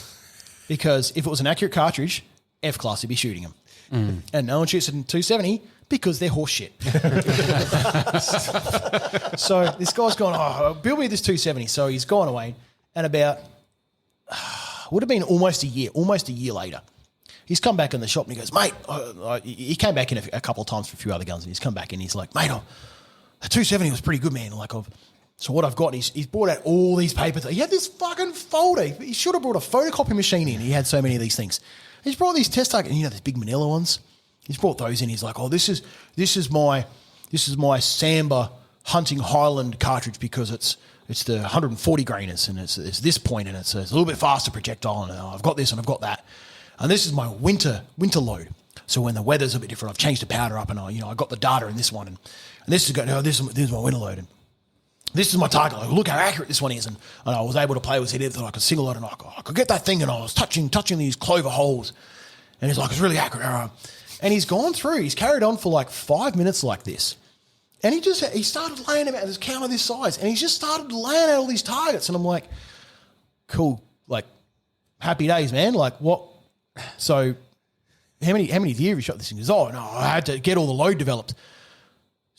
because if it was an accurate cartridge, F-class would be shooting them. And no one shoots it in 270 because they're horse shit. So this guy's gone, build me this 270. So he's gone away, and about, would have been almost a year later, he's come back in the shop and he goes, mate, he came back in a couple of times for a few other guns, and he's come back in and he's like, mate, the 270 was pretty good, man. So what I've got, he's brought out all these papers. He had this fucking folder. He should have brought a photocopy machine in. He had so many of these things. He's brought these test targets, and these big manila ones. He's brought those in. He's like, oh, this is my Samba Hunting Highland cartridge, because it's the 140 grainers, and it's this point, and it's a little bit faster projectile, and I've got this and I've got that. And this is my winter load. So when the weather's a bit different, I've changed the powder up, and I got the data in this one, and this is my winter load. And this is my target. Look how accurate this one is. And I was able to play with it, that I could single load, and I could get that thing, and I was touching these clover holes. And he's like, it's really accurate. And he's gone through. He's carried on for like 5 minutes like this. And he started laying them out. There's a counter this size. And he's just started laying out all these targets. And I'm like, cool. Like, happy days, man. Like, what? So how many deer have you shot this thing? He goes, oh, no, I had to get all the load developed.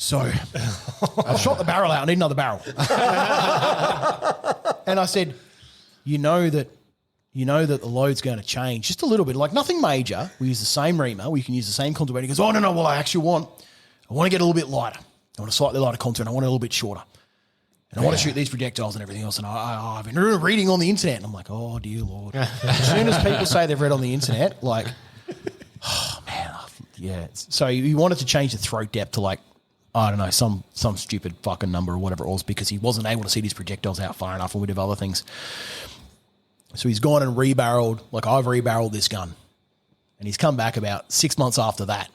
So I shot the barrel out. I need another barrel. And I said, you know that the load's going to change just a little bit, like nothing major. We use the same reamer. We can use the same contour. He goes, oh, no. Well, I want to get a little bit lighter. I want a slightly lighter contour, and I want it a little bit shorter. And I want to shoot these projectiles and everything else. And I've been reading on the internet. And I'm like, oh, dear Lord. As soon as people say they've read on the internet, like, oh, man. Yeah. So he wanted to change the throat depth to like, I don't know, some stupid fucking number or whatever it was, because he wasn't able to see these projectiles out far enough, or we'd have other things. So he's gone and rebarreled, like I've rebarreled this gun. And he's come back about 6 months after that,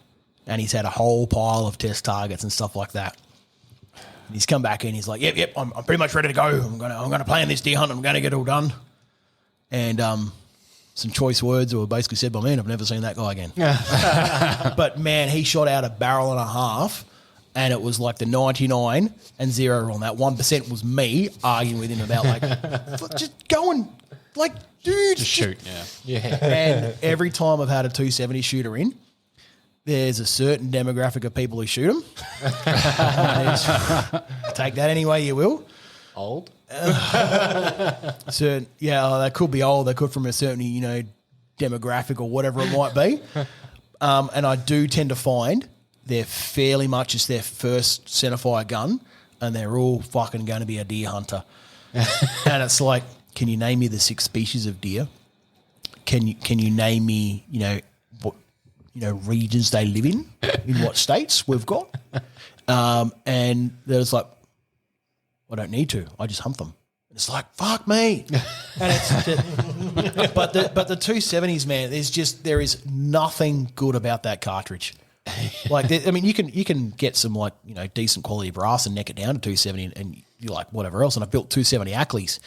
and he's had a whole pile of test targets and stuff like that. And he's come back and he's like, yep, I'm pretty much ready to go. I'm gonna plan this deer hunt. I'm gonna get it all done. And some choice words were basically said by me, and I've never seen that guy again. But man, he shot out a barrel and a half. And it was like the 99 and 0 on that. 1% was me arguing with him about like, just go and like, dude. Just shoot, yeah. And every time I've had a 270 shooter in, there's a certain demographic of people who shoot them. Take that any way you will. Old? Certain, they could be old. They could from a certain, demographic or whatever it might be. And I do tend to find they're fairly much as their first centerfire gun, and they're all fucking going to be a deer hunter. And it's like, can you name me the 6 species of deer? Can you name me, what regions they live in what states we've got? And there's like, I don't need to. I just hunt them. It's like, fuck me. And it's but the 270s, man, there is nothing good about that cartridge. Like, you can get some like, decent quality brass and neck it down to 270 and you like whatever else. And I've built 270 Ackley's.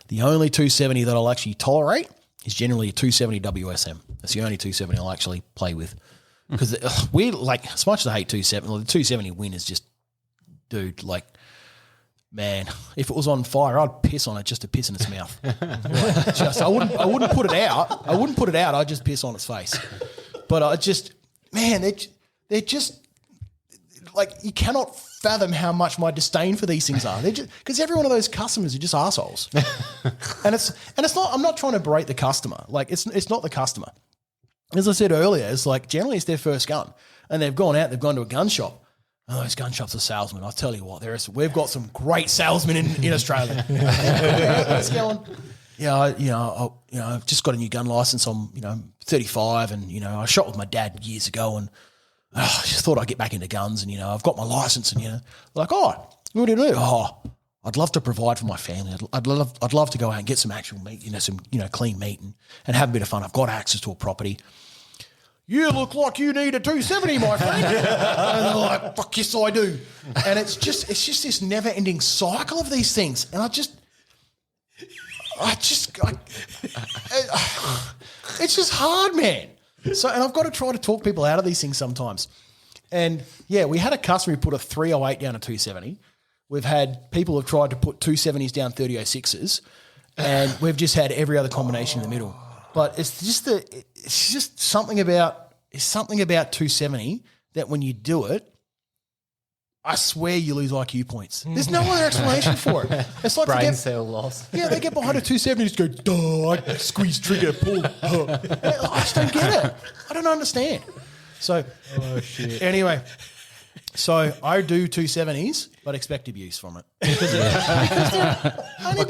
The only 270 that I'll actually tolerate is generally a 270 WSM. That's the only 270 I'll actually play with. Because we like, as much as I hate 270, the 270 win is just, dude, like, man, if it was on fire, I'd piss on it just to piss in its mouth. I wouldn't put it out. I'd just piss on its face. But man, they're just like, you cannot fathom how much my disdain for these things are. They're just because every one of those customers are just assholes, and it's not. I'm not trying to berate the customer. Like it's not the customer. As I said earlier, it's like generally it's their first gun, and they've gone to a gun shop. Oh, those gun shops are salesmen. I'll tell you what, we've got some great salesmen in Australia. What's going? I've just got a new gun license. I'm 35, and I shot with my dad years ago, and I just thought I'd get back into guns, and I've got my license, and like, oh, what do you do? Oh, I'd love to provide for my family. I'd love to go out and get some actual meat, some clean meat, and have a bit of fun. I've got access to a property. You look like you need a 270, my friend. And they're like, fuck yes, I do. And it's just this never-ending cycle of these things, and it's just hard, man. So, and I've got to try to talk people out of these things sometimes. And yeah, we had a customer who put a 308 down a 270. We've had people who have tried to put 270s down 3006s, and we've just had every other combination in the middle. But it's just something about 270 that when you do it, I swear you lose IQ points. There's no other explanation for it. It's like brain cell loss. Yeah, they get behind a 270 and just go, duh, I squeeze trigger, pull. I just don't get it. I don't understand. So, anyway, so I do 270s, but expect abuse from it. I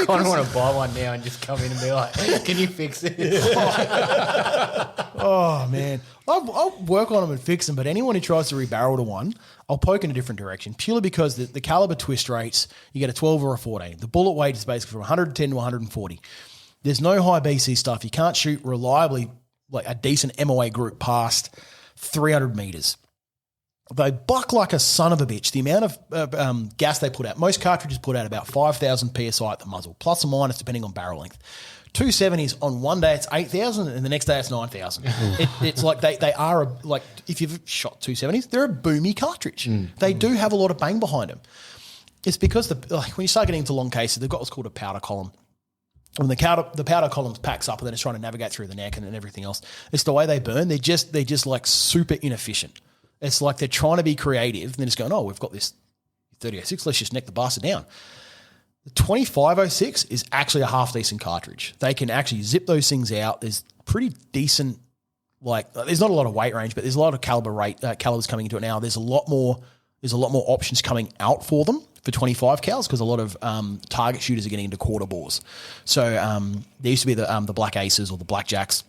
kind of want to buy one now and just come in and be like, can you fix it? Oh, man. I'll work on them and fix them, but anyone who tries to rebarrel to one, I'll poke in a different direction, purely because the caliber twist rates, you get a 12 or a 14. The bullet weight is basically from 110 to 140. There's no high BC stuff. You can't shoot reliably like a decent MOA group past 300 metres. They buck like a son of a bitch. The amount of gas they put out, most cartridges put out about 5,000 PSI at the muzzle, plus or minus depending on barrel length. 270s on one day it's 8,000 and the next day it's 9,000. It's like they are like, if you've shot 270s, they're a boomy cartridge. They do have a lot of bang behind them. It's because when you start getting into long cases, they've got what's called a powder column. When the powder column packs up and then it's trying to navigate through the neck and everything else, it's the way they burn. They're just like super inefficient. It's like they're trying to be creative and they're just going, oh, we've got this 3006, let's just neck the bastard down. The 2506 is actually a half decent cartridge. They can actually zip those things out. There's pretty decent, there's not a lot of weight range, but there's a lot of calibers coming into it now. There's a lot more options coming out for them for 25 cals because a lot of target shooters are getting into quarter bores. So there used to be the Black Aces or the Blackjacks.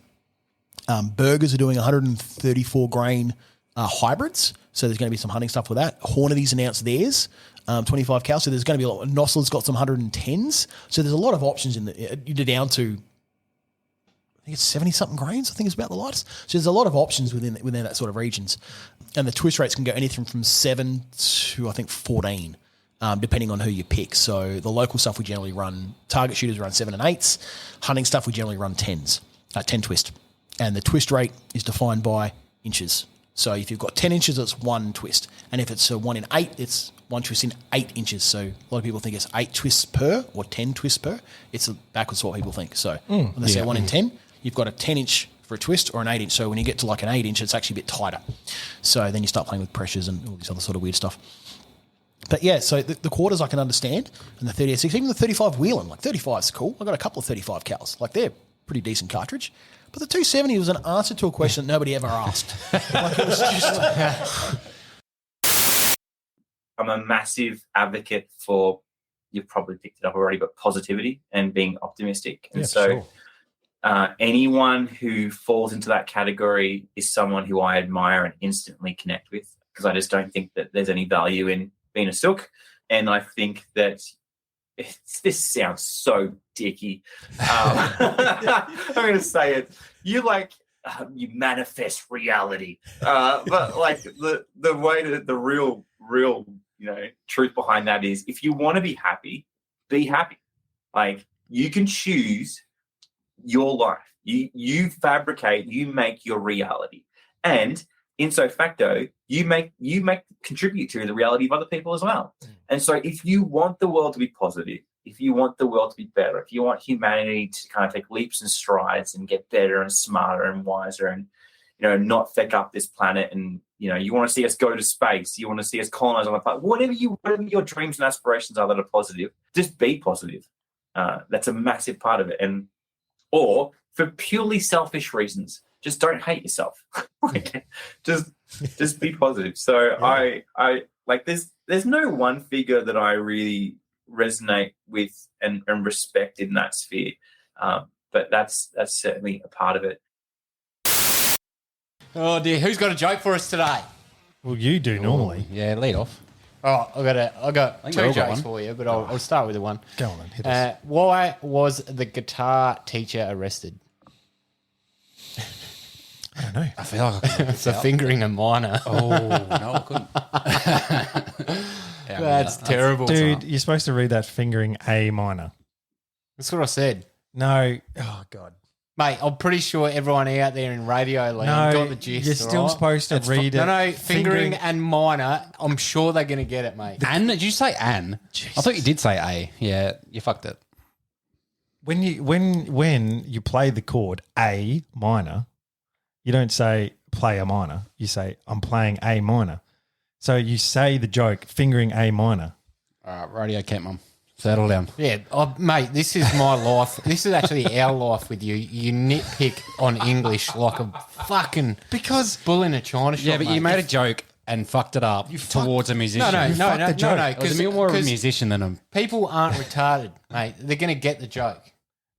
Burgers are doing 134 grain hybrids. So there's going to be some hunting stuff with that. Hornady's announced theirs. 25 cal, so there's going to be a lot. Nosler's got some 110s, so there's a lot of options you're down to, I think it's 70-something grains, I think is about the lightest. So there's a lot of options within that sort of regions. And the twist rates can go anything from 7 to, I think, 14, depending on who you pick. So the local stuff we generally run, target shooters run 7 and 8s. Hunting stuff we generally run 10s, 10 twist. And the twist rate is defined by inches. So if you've got 10 inches, it's 1 twist. And if it's a 1 in 8, it's 1 twist in 8 inches. So a lot of people think it's 8 twists per or 10 twists per. It's backwards what people think. So when they say 1 in 10, you've got a 10 inch for a twist or an 8 inch. So when you get to like an 8 inch, it's actually a bit tighter. So then you start playing with pressures and all this other sort of weird stuff. But yeah, so the quarters I can understand, and the 30-6, even the 35 Whelan, like 35's cool. I've got a couple of 35 cals. Like they're pretty decent cartridge. But the 270 was an answer to a question that nobody ever asked. Like it was just... I'm a massive advocate for, you've probably picked it up already, but positivity and being optimistic. And anyone who falls into that category is someone who I admire and instantly connect with, because I just don't think that there's any value in being a sook. And I think that this sounds so dicky. I'm going to say it. You manifest reality. But like the way that the real, truth behind that is, if you want to be happy, be happy. Like, you can choose your life. You fabricate, you make your reality. And in so facto, you contribute to the reality of other people as well. And so if you want the world to be positive, if you want the world to be better, if you want humanity to kind of take leaps and strides and get better and smarter and wiser and, not feck up this planet, and you want to see us go to space, you want to see us colonize on the planet, whatever your dreams and aspirations are that are positive, just be positive. That's a massive part of it. Or for purely selfish reasons, just don't hate yourself. just be positive. So I like there's no one figure that I really resonate with and respect in that sphere. But that's certainly a part of it. Oh dear, who's got a joke for us today? Well, you do normally. Yeah, lead off. Oh, I got think we two all got jokes one. for you, but I'll start with the one. Go on then, hit us. Why was the guitar teacher arrested? I don't know. I feel like I could For fingering a minor. Oh, no, I couldn't. That's terrible. Dude, you're supposed to read that fingering A minor. That's what I said. No. Oh, God. Mate, I'm pretty sure everyone out there in radio land No, got the gist. you're still right? supposed to read it. No, fingering and minor, I'm sure they're going to get it, mate. Anne? Did you say Anne? I thought you did say A. Yeah, you fucked it. When you play the chord A minor, you don't say play a minor. You say I'm playing A minor. So you say the joke fingering A minor. All right, radio camp, Mum. Settle down. Yeah, mate, this is my life. This is actually our life with you. You nitpick on English like a fucking bull in a china shop. Yeah, but mate. you made a joke and fucked it up towards a musician. No, It was more of a 'cause musician than a... people aren't retarded, mate. They're going to get the joke.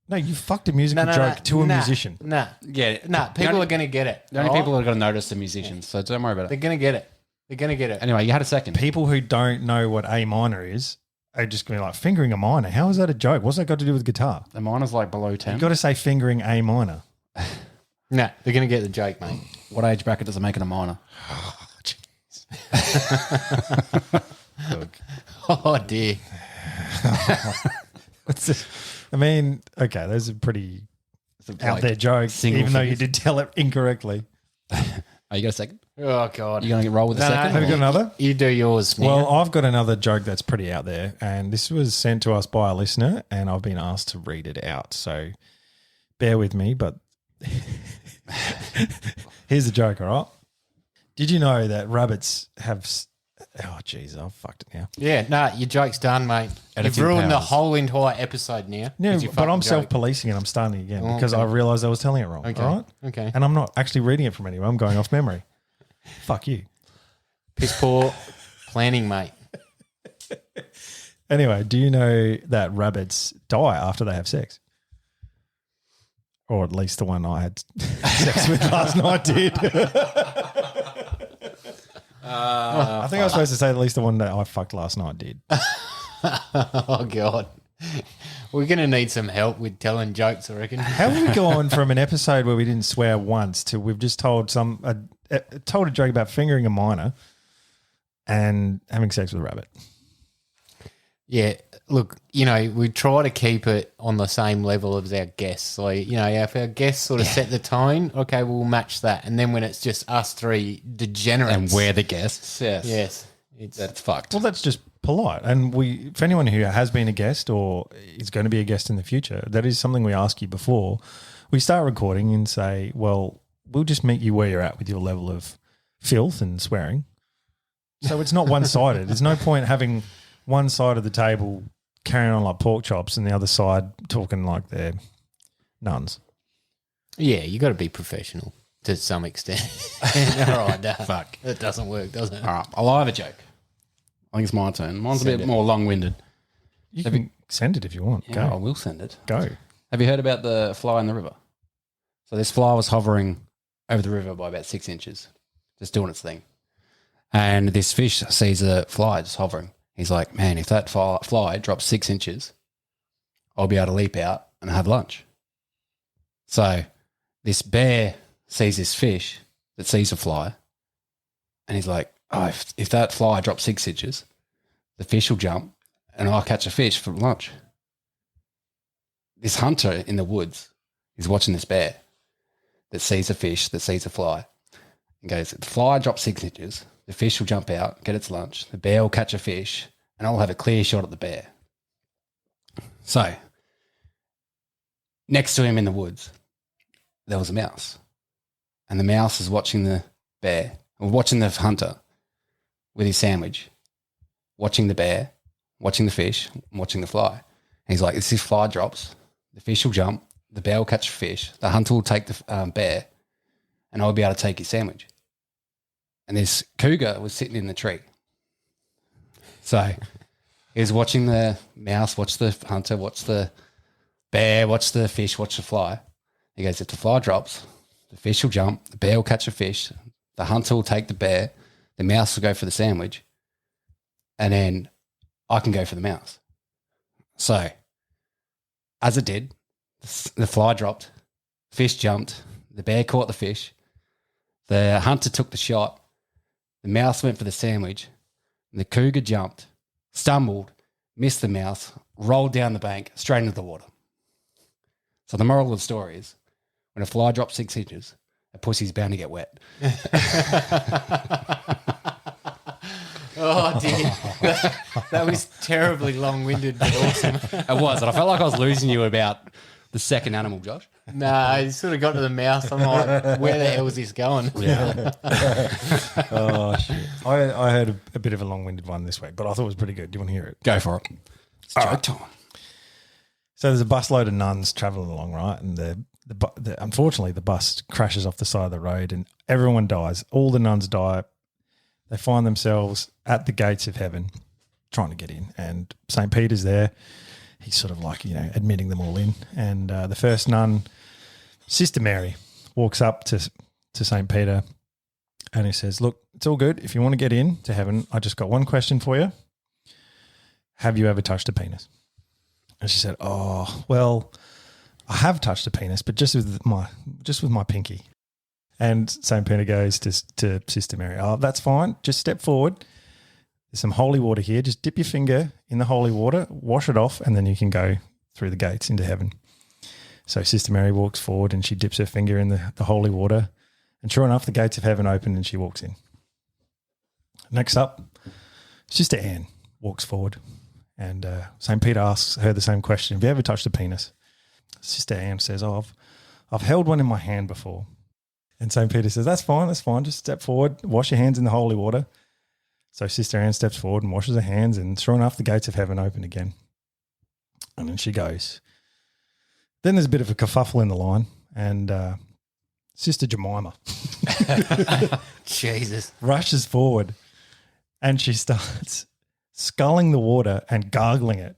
No, you fucked a musical joke to a musician. Nah, Yeah. people are going to get it. The only all right? people that are going to notice are musicians, so don't worry about They're it. going to get it. They're going to get it. Anyway, you had a second. People who don't know what A minor is are just going to be like, fingering a minor? How is that a joke? What's that got to do with guitar? The minor's like below 10. You've got to say fingering A minor. Nah, they're going to get the joke, mate. What age bracket does it make it a minor? Oh, dear. What's this? I mean, okay, those are pretty out there jokes, single even though you figures. did tell it incorrectly. Oh, you got a second? Oh, God. You going to roll with the second? Have you got another? You do yours now. Well, I've got another joke that's pretty out there, and this was sent to us by a listener, and I've been asked to read it out. So bear with me, but here's the joke, all right? Did you know that rabbits have... Oh, jeez, I've fucked it now. Yeah, nah, your joke's done, mate. Editing You've ruined the powers. whole entire episode now. No, 'cause you but fucked I'm the joke. self-policing and I'm starting again Oh, because okay. I realised I was telling it wrong, Okay. all right? Okay. And I'm not actually reading it from anywhere. I'm going off memory. Fuck you. Piss poor planning, mate. Anyway, do you know that rabbits die after they have sex? Or at least the one I had sex with last night did. I think I was supposed to say at least the one that I fucked last night did. Oh, God. We're going to need some help with telling jokes, I reckon. How have we gone from an episode where we didn't swear once to we've just told told a joke about fingering a minor and having sex with a rabbit? Yeah, look, we try to keep it on the same level as our guests. So, if our guests sort of set the tone, okay, we'll match that. And then when it's just us three degenerates. And we're the guests. Yes. That's fucked. Well, that's just polite. And for anyone who has been a guest or is going to be a guest in the future, that is something we ask you before we start recording and say, well, we'll just meet you where you're at with your level of filth and swearing. So it's not one-sided. There's no point having one side of the table carrying on like pork chops and the other side talking like they're nuns. Yeah, you got to be professional to some extent. All right, Fuck. That doesn't work, does it? All right, I'll have a joke. I think it's my turn. Mine's a bit more long-winded. You can send it if you want. Yeah, I Go. will send it. Go. Have you heard about the fly in the river? So this fly was hovering over the river by about 6 inches, just doing its thing. And this fish sees a fly just hovering. He's like, man, if that fly drops 6 inches, I'll be able to leap out and have lunch. So this bear sees this fish that sees a fly, and he's like, oh, if that fly drops 6 inches, the fish will jump and I'll catch a fish for lunch. This hunter in the woods is watching this bear that sees a fish, that sees a fly, and goes, if the fly drops 6 inches, the fish will jump out, get its lunch, the bear will catch a fish, and I'll have a clear shot at the bear. So, next to him in the woods, there was a mouse. and the mouse is watching the bear, or watching the hunter with his sandwich, watching the bear, watching the fish, watching the fly. And he's like, if this fly drops, the fish will jump, the bear will catch the fish, the hunter will take the bear, and I'll be able to take his sandwich. And this cougar was sitting in the tree. So he was watching the mouse, watch the hunter, watch the bear, watch the fish, watch the fly. He goes, if the fly drops, the fish will jump, the bear will catch the fish, the hunter will take the bear, the mouse will go for the sandwich, and then I can go for the mouse. So as it did, the fly dropped, fish jumped, the bear caught the fish, the hunter took the shot, the mouse went for the sandwich, and the cougar jumped, stumbled, missed the mouse, rolled down the bank, straight into the water. So the moral of the story is, when a fly drops 6 inches, a pussy's bound to get wet. Oh, dear. That was terribly long-winded but awesome. It was, and I felt like I was losing you about the second animal, Josh. Nah, you sort of got to the mouse. I'm like, where the hell is this going? Yeah. Oh, shit. I heard a bit of a long-winded one this week, but I thought it was pretty good. Do you want to hear it? Go for it. It's joke time. So there's a busload of nuns travelling along, right? And unfortunately, the bus crashes off the side of the road and everyone dies. All the nuns die. They find themselves at the gates of heaven trying to get in. And St. Peter's there. He's sort of like, admitting them all in. And the first nun, Sister Mary, walks up to St. Peter and he says, look, it's all good. If you want to get in to heaven, I just got one question for you. Have you ever touched a penis? And she said, oh, well, I have touched a penis, but just with my pinky. And St. Peter goes to Sister Mary, oh, that's fine. Just step forward. There's some holy water here. Just dip your finger in the holy water, wash it off, and then you can go through the gates into heaven. So Sister Mary walks forward and she dips her finger in the holy water. And sure enough, the gates of heaven open and she walks in. Next up, Sister Anne walks forward. And St. Peter asks her the same question. Have you ever touched a penis? Sister Anne says, oh, I've held one in my hand before. And St. Peter says, that's fine. Just step forward, wash your hands in the holy water. So Sister Anne steps forward and washes her hands, and sure enough, the gates of heaven open again. And then she goes. Then there's a bit of a kerfuffle in the line, and Sister Jemima Jesus. rushes forward, and she starts sculling the water and gargling it.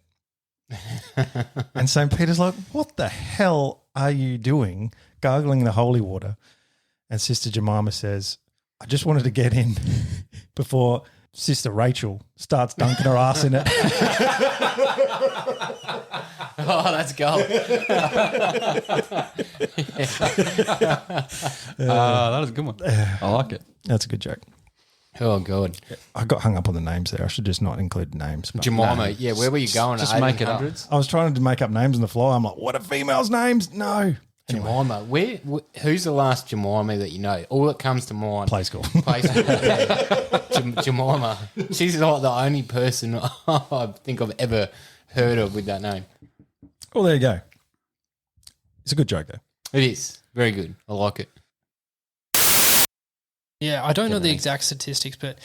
And St. Peter's like, what the hell are you doing gargling the holy water? And Sister Jemima says, I just wanted to get in before Sister Rachel starts dunking her ass in it. Oh, that's gold. That was a good one. I like it. That's a good joke. Oh, God. I got hung up on the names there. I should just not include names. But Jemima. Yeah, where were you going? Just make it up. 1800s? I was trying to make up names on the fly. I'm like, what are females' names? No. Anyway, Jemima. Who's the last Jemima that you know? All that comes to mind. play school. Play school. Yeah. Jemima. She's like the only person I think I've ever heard of with that name. Well, there you go. It's a good joke, though. It is. Very good. I like it. Yeah, I don't know the exact statistics, but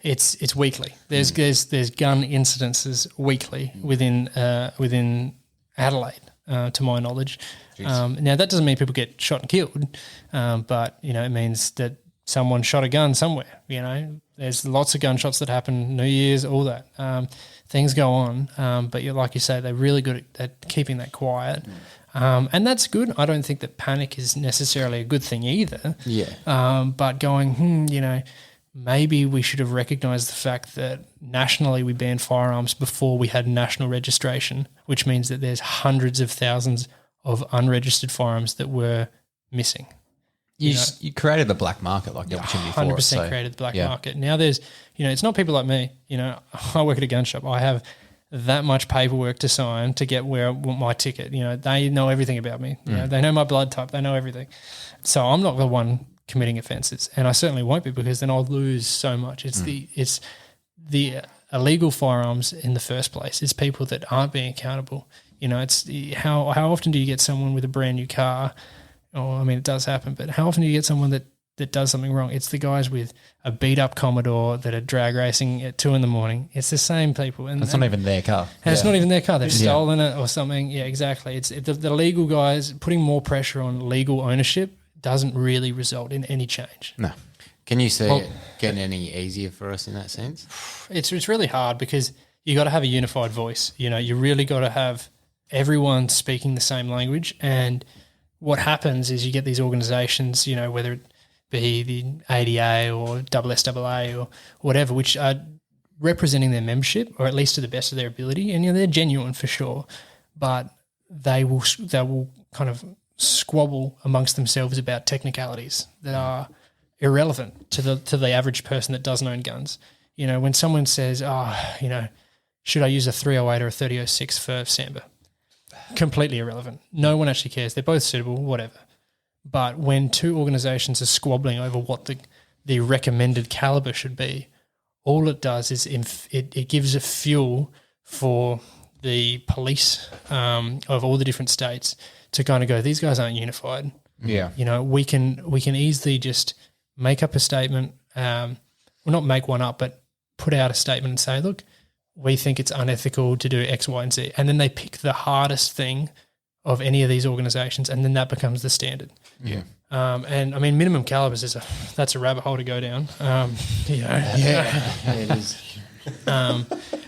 it's weekly. There's gun incidences weekly within Adelaide, to my knowledge. Now that doesn't mean people get shot and killed, but it means that someone shot a gun somewhere. There's lots of gunshots that happen, New Year's, all that. Things go on, but like you say, they're really good at keeping that quiet. And that's good. I don't think that panic is necessarily a good thing either. Yeah. But going, maybe we should have recognised the fact that nationally we banned firearms before we had national registration, which means that there's hundreds of thousands of unregistered firearms that were missing. You created the black market, like the opportunity for it. 100% created the black market. Now there's, it's not people like me. I work at a gun shop. I have that much paperwork to sign to get where I want my ticket. They know everything about me. They know my blood type. They know everything. So I'm not the one committing offences, and I certainly won't be, because then I'll lose so much. It's the illegal firearms in the first place. It's people that aren't being accountable. It's how often do you get someone with a brand new car? Oh, I mean, it does happen, but how often do you get someone that that does something wrong. It's the guys with a beat up Commodore that are drag racing at 2 a.m. It's the same people. And It's not even their car. And it's not even their car. They've stolen it or something. Yeah, exactly. It's the legal guys putting more pressure on legal ownership doesn't really result in any change. No. Can you see it getting any easier for us in that sense? It's really hard because you got to have a unified voice. You know, you really got to have everyone speaking the same language. And what happens is you get these organisations, you know, whether it be the ADA or SSAA or whatever, which are representing their membership, or at least to the best of their ability. And, you know, they're genuine for sure, but they will kind of squabble amongst themselves about technicalities that are irrelevant to the average person that doesn't own guns. You know, when someone says, you know, should I use a 308 or a 3006 for Samba? Completely irrelevant. No one actually cares. They're both suitable, whatever. But when two organisations are squabbling over what the recommended calibre should be, all it does is it gives a fuel for the police of all the different states to kind of go, these guys aren't unified. Yeah. You know, we can easily just make up a statement, well, not make one up, but put out a statement and say, look, we think it's unethical to do X, Y, and Z. And then they pick the hardest thing of any of these organisations, and then that becomes the standard. Yeah. And I mean, minimum calibers that's a rabbit hole to go down. You know, It is.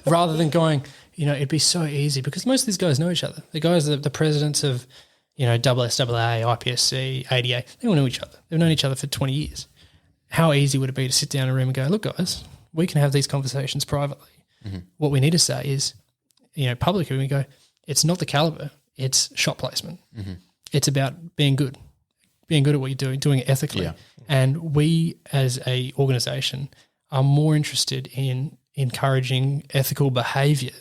rather than going, you know, it'd be so easy because most of these guys know each other. The guys, the presidents of, you know, SSAA, IPSC, ADA, they all know each other. They've known each other for 20 years. How easy would it be to sit down in a room and go, look, guys, we can have these conversations privately. Mm-hmm. What we need to say is, you know, publicly, we go, it's not the caliber, it's shot placement. Mm-hmm. It's about being good at what you're doing it ethically. Yeah. And we as a organisation are more interested in encouraging ethical behaviour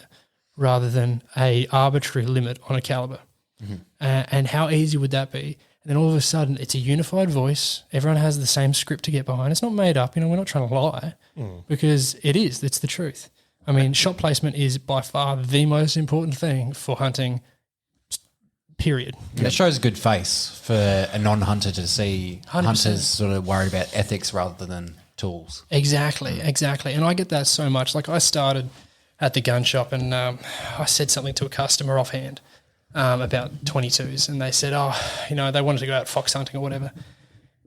rather than a arbitrary limit on a caliber. Mm-hmm. And how easy would that be? And then all of a sudden it's a unified voice. Everyone has the same script to get behind. It's not made up. You know, we're not trying to lie because it's the truth. I mean, shot placement is by far the most important thing for hunting, period. It shows a good face for a non-hunter to see 100%. Hunters sort of worried about ethics rather than tools. Exactly. And I get that so much. Like I started at the gun shop and I said something to a customer offhand about 22s, and they said, you know, they wanted to go out fox hunting or whatever.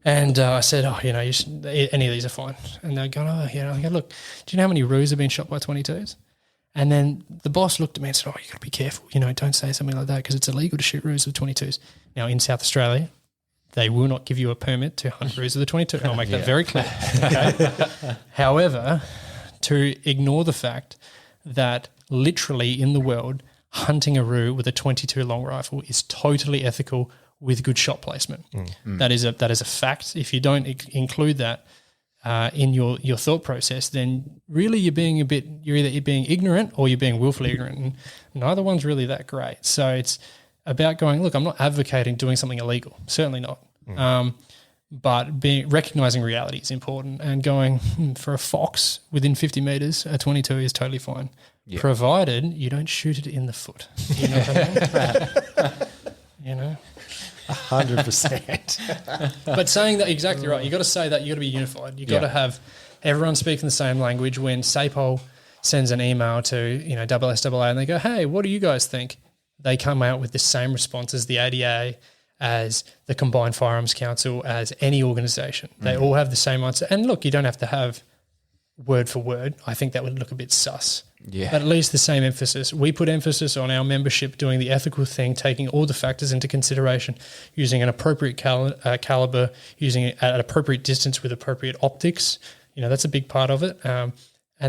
And I said, you know, any of these are fine. And they're going, you know, I go, look, do you know how many roos have been shot by 22s? And then the boss looked at me and said, you got to be careful. You know, don't say something like that because it's illegal to shoot roos with 22s. Now, in South Australia, they will not give you a permit to hunt roos with a 22. I'll make that very clear. Okay? However, to ignore the fact that literally in the world, hunting a roo with a 22 long rifle is totally ethical with good shot placement. That is a fact. If you don't include that in your thought process, then really you're either being ignorant or you're being willfully ignorant, and neither one's really that great. So it's about going, look, I'm not advocating doing something illegal, certainly not. But recognizing reality is important, and going for a fox within 50 meters, a 22 is totally fine, provided you don't shoot it in the foot. You know what I mean? You know. 100%. But saying that, exactly right. You got to say that. You got to be unified. You got to have everyone speaking the same language. When SAPOL sends an email to, you know, SSAA and they go, "Hey, what do you guys think?" They come out with the same response as the ADA, as the Combined Firearms Council, as any organisation. They all have the same answer. And look, you don't have to have word for word. I think that would look a bit sus. Yeah. But at least the same emphasis. We put emphasis on our membership doing the ethical thing, taking all the factors into consideration, using an appropriate caliber, using it at an appropriate distance with appropriate optics. You know, that's a big part of it. And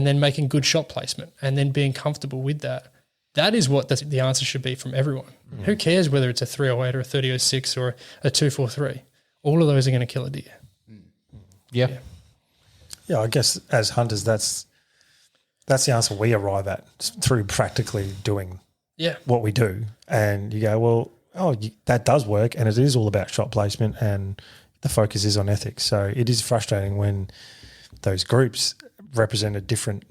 then making good shot placement and then being comfortable with that. That is what the answer should be from everyone. Who cares whether it's a 308 or a 3006 or a 243? All of those are going to kill a deer. Yeah. Yeah, I guess as hunters, that's the answer we arrive at through practically doing what we do. And you go, well, that does work, and it is all about shot placement, and the focus is on ethics. So it is frustrating when those groups represent a different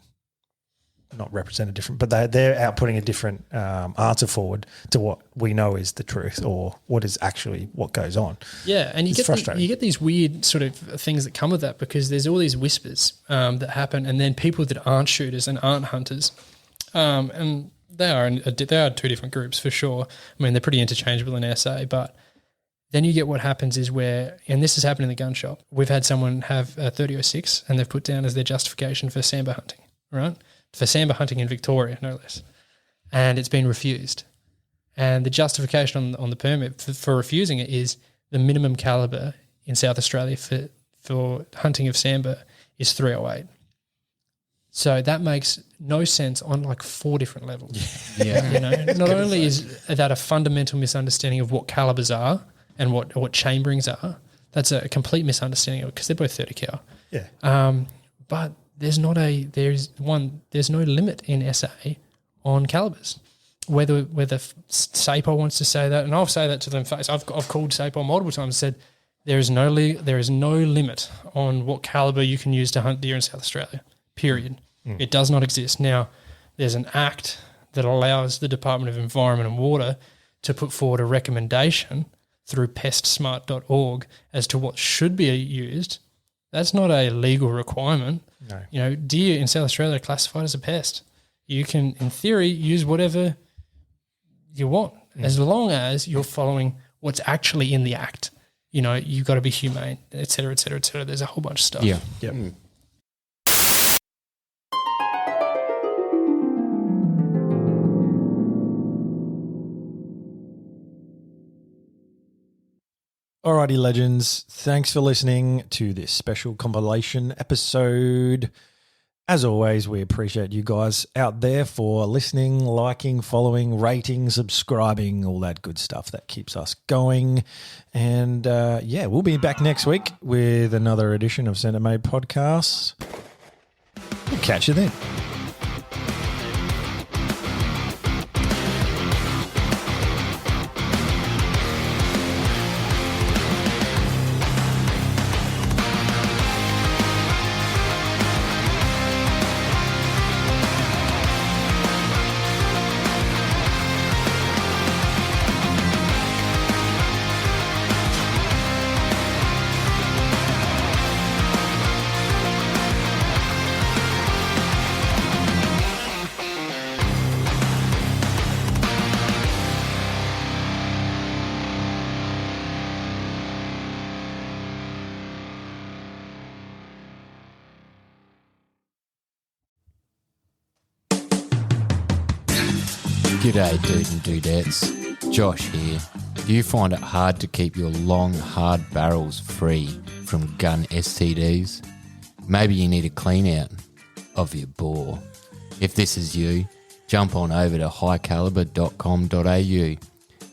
not represent a different, but they're outputting a different answer forward to what we know is the truth or what is actually what goes on. Yeah, and you get these weird sort of things that come with that because there's all these whispers that happen, and then people that aren't shooters and aren't hunters, and they are two different groups for sure. I mean, they're pretty interchangeable in SA, but then you get what happens is where, and this has happened in the gun shop, we've had someone have a 30-06 and they've put down as their justification for sambar hunting, right? For sambar hunting in Victoria, no less. And it's been refused. And the justification on the permit for refusing it is the minimum caliber in South Australia for hunting of sambar is 308. So that makes no sense on like 4 different levels. Yeah. You know, not only is that a fundamental misunderstanding of what calibers are and what chamberings are, that's a complete misunderstanding of it because they're both 30 cal. Yeah. But there's no limit in SA on calibers. Whether SAPO wants to say that, and I'll say that to them face. I've called SAPO multiple times and said there is no limit on what caliber you can use to hunt deer in South Australia. Period. It does not exist. Now, there's an act that allows the Department of Environment and Water to put forward a recommendation through pestsmart.org as to what should be used. That's not a legal requirement. No. You know, deer in South Australia are classified as a pest. You can, in theory, use whatever you want as long as you're following what's actually in the act. You know, you've got to be humane, et cetera, et cetera, et cetera. There's a whole bunch of stuff. Yeah. Yep. Alrighty, legends. Thanks for listening to this special compilation episode. As always, we appreciate you guys out there for listening, liking, following, rating, subscribing, all that good stuff that keeps us going. And we'll be back next week with another edition of Centre Made Podcasts. We'll catch you then. G'day, dude and dudettes. Josh here. Do you find it hard to keep your long, hard barrels free from gun STDs? Maybe you need a clean out of your bore. If this is you, jump on over to highcaliber.com.au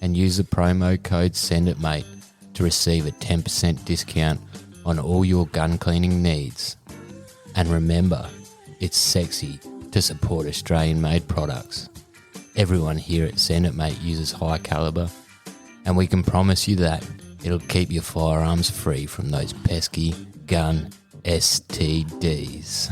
and use the promo code SENDITMATE to receive a 10% discount on all your gun cleaning needs. And remember, it's sexy to support Australian-made products. Everyone here at Send It Mate uses High Caliber, and we can promise you that it'll keep your firearms free from those pesky gun STDs.